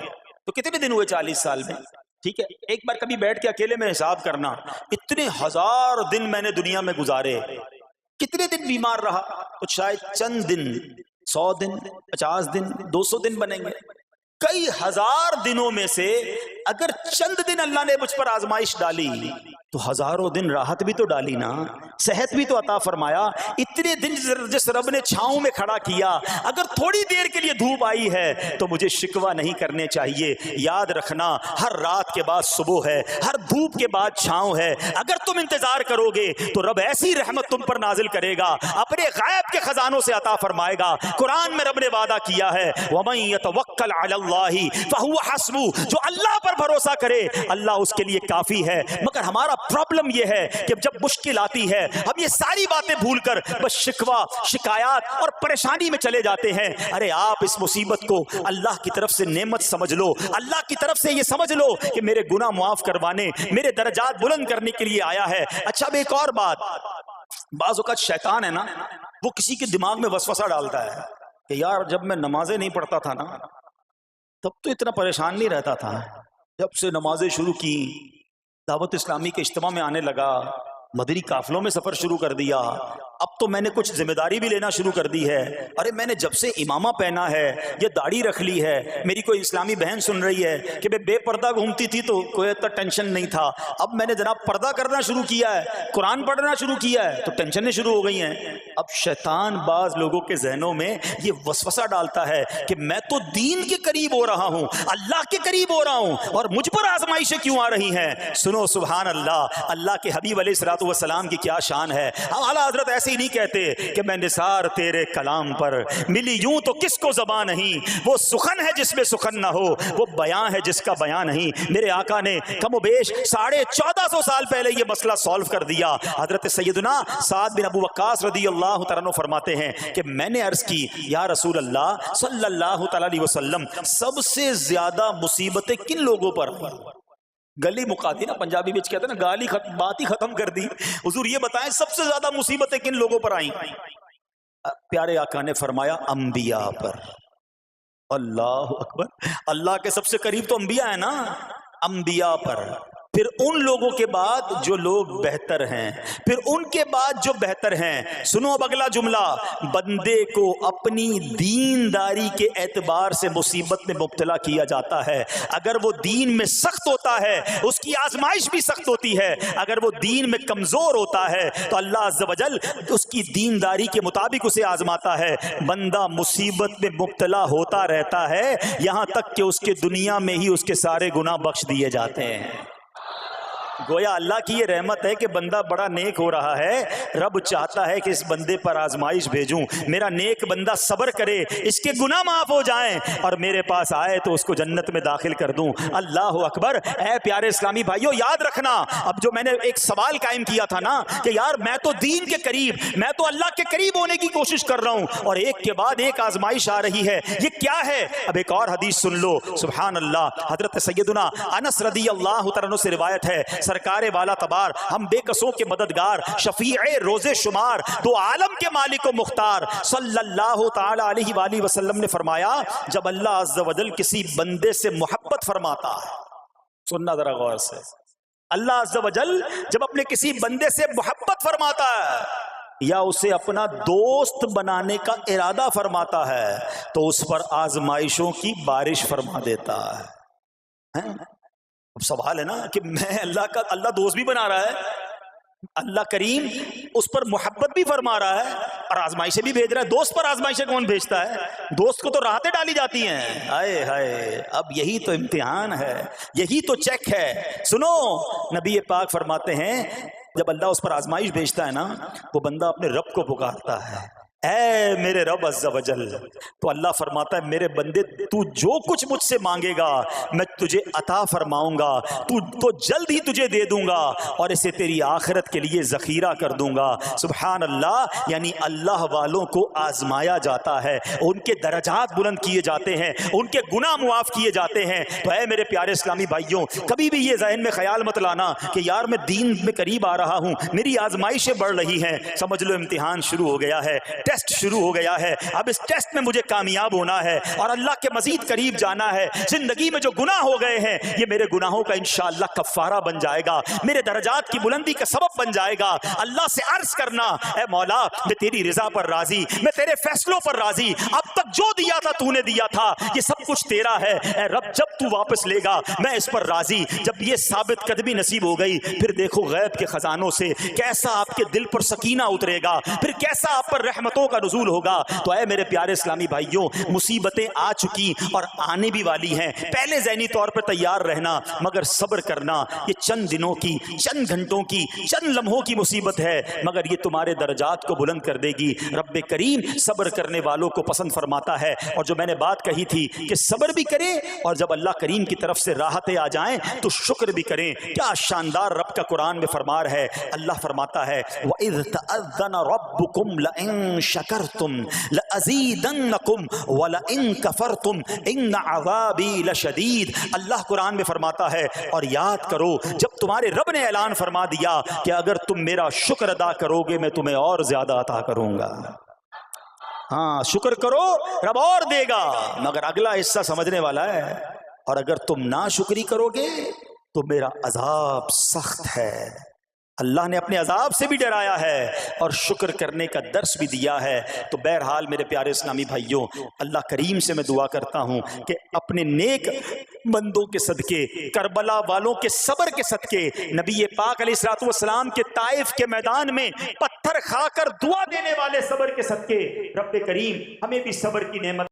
Speaker 1: تو کتنے دن ہوئے 40 سال میں؟ ٹھیک ہے, ایک بار کبھی بیٹھ کے اکیلے میں حساب کرنا, اتنے ہزار دن میں نے دنیا میں گزارے, کتنے دن بیمار رہا؟ تو شاید چند دن, 100 دن, 50 دن, 200 دن بنیں گے. کئی ہزار دنوں میں سے اگر چند دن اللہ نے مجھ پر آزمائش ڈالی تو ہزاروں دن راحت بھی تو ڈالی نا, صحت بھی تو عطا فرمایا. اتنے دن جس رب نے چھاؤں میں کھڑا کیا, اگر تھوڑی دیر کے لیے دھوپ آئی ہے تو مجھے شکوہ نہیں کرنے چاہیے. یاد رکھنا ہر رات کے بعد صبح ہے, ہر دھوپ کے بعد چھاؤں ہے. اگر تم انتظار کرو گے تو رب ایسی رحمت تم پر نازل کرے گا, اپنے غیب کے خزانوں سے عطا فرمائے گا. قرآن میں رب نے وعدہ کیا ہے وَمَن يَتَوَکَّلْ عَلَى اللَّهِ فَهُوَ حَسْبُهُ, جو اللہ پر بھروسہ کرے اللہ اس کے لیے کافی ہے. مگر ہمارا پرابلم یہ ہے کہ جب مشکل آتی ہے ہم یہ ساری باتیں بھول کر بس شکوہ, شکایات اور پریشانی میں چلے جاتے ہیں. ارے آپ اس مصیبت کو اللہ کی طرف سے نعمت سمجھ لو, اللہ کی طرف سے یہ سمجھ لو کہ میرے گناہ معاف کروانے, میرے درجات بلند کرنے کے لیے آیا ہے. اچھا اب ایک اور بات, بعض اوقات شیطان ہے نا وہ کسی کے دماغ میں وسوسہ ڈالتا ہے کہ یار جب میں نمازیں نہیں پڑھتا تھا نا تب تو اتنا پریشان نہیں رہتا تھا, جب سے نمازیں شروع کی, دعوت اسلامی کے اجتماع میں آنے لگا, مدنی قافلوں میں سفر شروع کر دیا, اب تو میں نے کچھ ذمہ داری بھی لینا شروع کر دی ہے. ارے میں نے جب سے امامہ پہنا ہے, یہ داڑھی رکھ لی ہے, میری کوئی اسلامی بہن سن رہی ہے کہ بے پردہ گھومتی تھی تو کوئی اتنا ٹینشن نہیں تھا, اب میں نے جناب پردہ کرنا شروع کیا ہے, قرآن پڑھنا شروع کیا ہے تو ٹینشنیں شروع ہو گئی ہیں. اب شیطان بعض لوگوں کے ذہنوں میں یہ وسوسہ ڈالتا ہے کہ میں تو دین کے قریب ہو رہا ہوں, اللہ کے قریب ہو رہا ہوں, اور مجھ پر آزمائشیں کیوں آ رہی ہیں؟ سنو سبحان اللہ, اللہ کے حبیب علیہ الصلوۃ والسلام کی کیا شان ہے. اعلیٰ حضرت ایسے ہی نہیں کہتے کہ میں نثار تیرے کلام پر ملی یوں تو کس کو زبان نہیں, وہ سخن ہے جس میں سخن نہ ہو, وہ بیان ہے جس کا بیان نہیں. میرے آقا نے کم و بیش 1450 سال پہلے یہ مسئلہ سالو کر دیا. حضرت سیدنا سعد بن ابو وقاص رضی اللہ تعالیٰ عنہ فرماتے ہیں کہ میں نے عرض کی یا رسول اللہ صلی اللہ تعالیٰ علیہ وسلم, سب سے زیادہ مصیبتیں کن لوگوں پر ہیں؟ گلی مقاتی نا, پنجابی بچ کہتے ہیں نا گالی بات ہی ختم کر دی. حضور یہ بتائیں سب سے زیادہ مصیبتیں کن لوگوں پر آئیں؟ پیارے آقا نے فرمایا انبیاء پر. اللہ اکبر, اللہ کے سب سے قریب تو انبیاء ہیں نا, انبیاء پر, پھر ان لوگوں کے بعد جو لوگ بہتر ہیں, پھر ان کے بعد جو بہتر ہیں. سنو اب اگلا جملہ, بندے کو اپنی دینداری کے اعتبار سے مصیبت میں مبتلا کیا جاتا ہے. اگر وہ دین میں سخت ہوتا ہے اس کی آزمائش بھی سخت ہوتی ہے, اگر وہ دین میں کمزور ہوتا ہے تو اللہ عز و جل اس کی دینداری کے مطابق اسے آزماتا ہے. بندہ مصیبت میں مبتلا ہوتا رہتا ہے یہاں تک کہ اس کے دنیا میں ہی اس کے سارے گناہ بخش دیے جاتے ہیں. گویا اللہ کی یہ رحمت ہے کہ بندہ بڑا نیک ہو رہا ہے, رب چاہتا ہے کہ اس بندے پر آزمائش بھیجوں, میرا نیک بندہ صبر کرے, اس کے گناہ معاف ہو جائیں اور میرے پاس آئے تو اس کو جنت میں داخل کر دوں. اللہ اکبر. اے پیارے اسلامی بھائیو یاد رکھنا, اب جو میں نے ایک سوال قائم کیا تھا نا کہ یار میں تو دین کے قریب, میں تو اللہ کے قریب ہونے کی کوشش کر رہا ہوں اور ایک کے بعد ایک آزمائش آ رہی ہے, یہ کیا ہے؟ اب ایک اور حدیث سن لو. سبحان اللہ, حضرت سیدنا انس رضی اللہ تعالیٰ عنہ سے روایت ہے, سرکار والا تبار، ہم بے کسوں کے مددگار، شفیع روز شمار، دو عالم کے مالک و مختار صلی اللہ تعالی علیہ وآلہ وسلم نے فرمایا جب اللہ عز و جل کسی بندے سے محبت فرماتا ہے، سننا ذرا غور سے، اللہ عز و جل جب اپنے کسی بندے سے محبت فرماتا ہے یا اسے اپنا دوست بنانے کا ارادہ فرماتا ہے تو اس پر آزمائشوں کی بارش فرما دیتا ہے۔ اب سوال ہے نا کہ میں اللہ دوست بھی بنا رہا ہے، اللہ کریم اس پر محبت بھی فرما رہا ہے اور آزمائشیں بھی بھیج رہا ہے۔ دوست پر آزمائشیں کون بھیجتا ہے؟ دوست کو تو راحتیں ڈالی جاتی ہیں۔ ہائے ہائے، اب یہی تو امتحان ہے، یہی تو چیک ہے۔ سنو، نبی پاک فرماتے ہیں جب اللہ اس پر آزمائش بھیجتا ہے نا، وہ بندہ اپنے رب کو پکارتا ہے، اے میرے رب عز و جل، تو اللہ فرماتا ہے میرے بندے تو جو کچھ مجھ سے مانگے گا میں تجھے عطا فرماؤں گا، تو جلد ہی تجھے دے دوں گا اور اسے تیری آخرت کے لیے ذخیرہ کر دوں گا۔ سبحان اللہ، یعنی اللہ والوں کو آزمایا جاتا ہے، ان کے درجات بلند کیے جاتے ہیں، ان کے گناہ معاف کیے جاتے ہیں۔ تو اے میرے پیارے اسلامی بھائیوں، کبھی بھی یہ ذہن میں خیال مت لانا کہ یار میں دین میں قریب آ رہا ہوں، میری آزمائشیں بڑھ رہی ہیں، سمجھ لو امتحان شروع ہو گیا ہے، ٹیسٹ شروع ہو گیا ہے، اب اس ٹیسٹ میں مجھے کامیاب ہونا ہے اور اللہ کے مزید قریب جانا ہے۔ زندگی میں جو گناہ ہو گئے ہیں یہ میرے گناہوں کا انشاءاللہ کفارہ بن جائے گا، میرے درجات کی بلندی کا سبب بن جائے گا۔ اللہ سے عرض کرنا، اے مولا میں تیری رضا پر راضی، میں تیرے فیصلوں پر راضی، اب تک جو دیا تھا تو نے دیا تھا، یہ سب کچھ تیرا ہے، اے رب جب تو واپس لے گا میں اس پر راضی۔ جب یہ ثابت قدمی نصیب ہو گئی پھر دیکھو غیب کے خزانوں سے کیسا آپ کے دل پر سکینہ اترے گا، پھر کیسا آپ پر رحمتوں کا نزول ہوگا۔ تو اے میرے پیارے اسلامی بھائیوں، مصیبتیں آ چکی اور آنے بھی والی ہیں، پہلے ذہنی طور پر تیار رہنا، مگر صبر کرنا۔ یہ چند دنوں کی، چند گھنٹوں کی، چند لمحوں کی مصیبت ہے، مگر یہ تمہارے درجات کو بلند کر دے گی۔ رب کریم صبر کرنے والوں کو پسند فرماتا ہے، اور جو میں نے بات کہی تھی کہ صبر بھی کریں اور جب اللہ کریم کی طرف سے راحتیں آ جائیں تو شکر بھی کریں۔ کیا شاندار رب کا قرآن میں فرمان ہے، اللہ فرماتا ہے وَإِذْ تَأَذَّنَ رَبُّكُمْ لَئِن شَكَرْتُمْ لَأَزِيدَنَّكُمْ وَلَئِن كَفَرْتُمْ إِنَّ عَذَابِي لَشَدِيدٌ۔ اللہ قرآن میں فرماتا ہے اور یاد کرو جب تمہارے رب نے اعلان فرما دیا کہ اگر تم میرا شکر ادا کرو گے میں تمہیں اور زیادہ عطا کروں گا۔ ہاں شکر کرو رب اور دے گا، مگر اگلا حصہ سمجھنے والا ہے، اور اگر تم ناشکری کرو گے تو میرا عذاب سخت ہے۔ اللہ نے اپنے عذاب سے بھی ڈرایا ہے اور شکر کرنے کا درس بھی دیا ہے۔ تو بہرحال میرے پیارے اسلامی بھائیوں، اللہ کریم سے میں دعا کرتا ہوں کہ اپنے نیک بندوں کے صدقے، کربلا والوں کے صبر کے صدقے، نبی پاک علیہ الصلوۃ والسلام کے طائف کے میدان میں پتھر کھا کر دعا دینے والے صبر کے صدقے، رب کریم ہمیں بھی صبر کی نعمت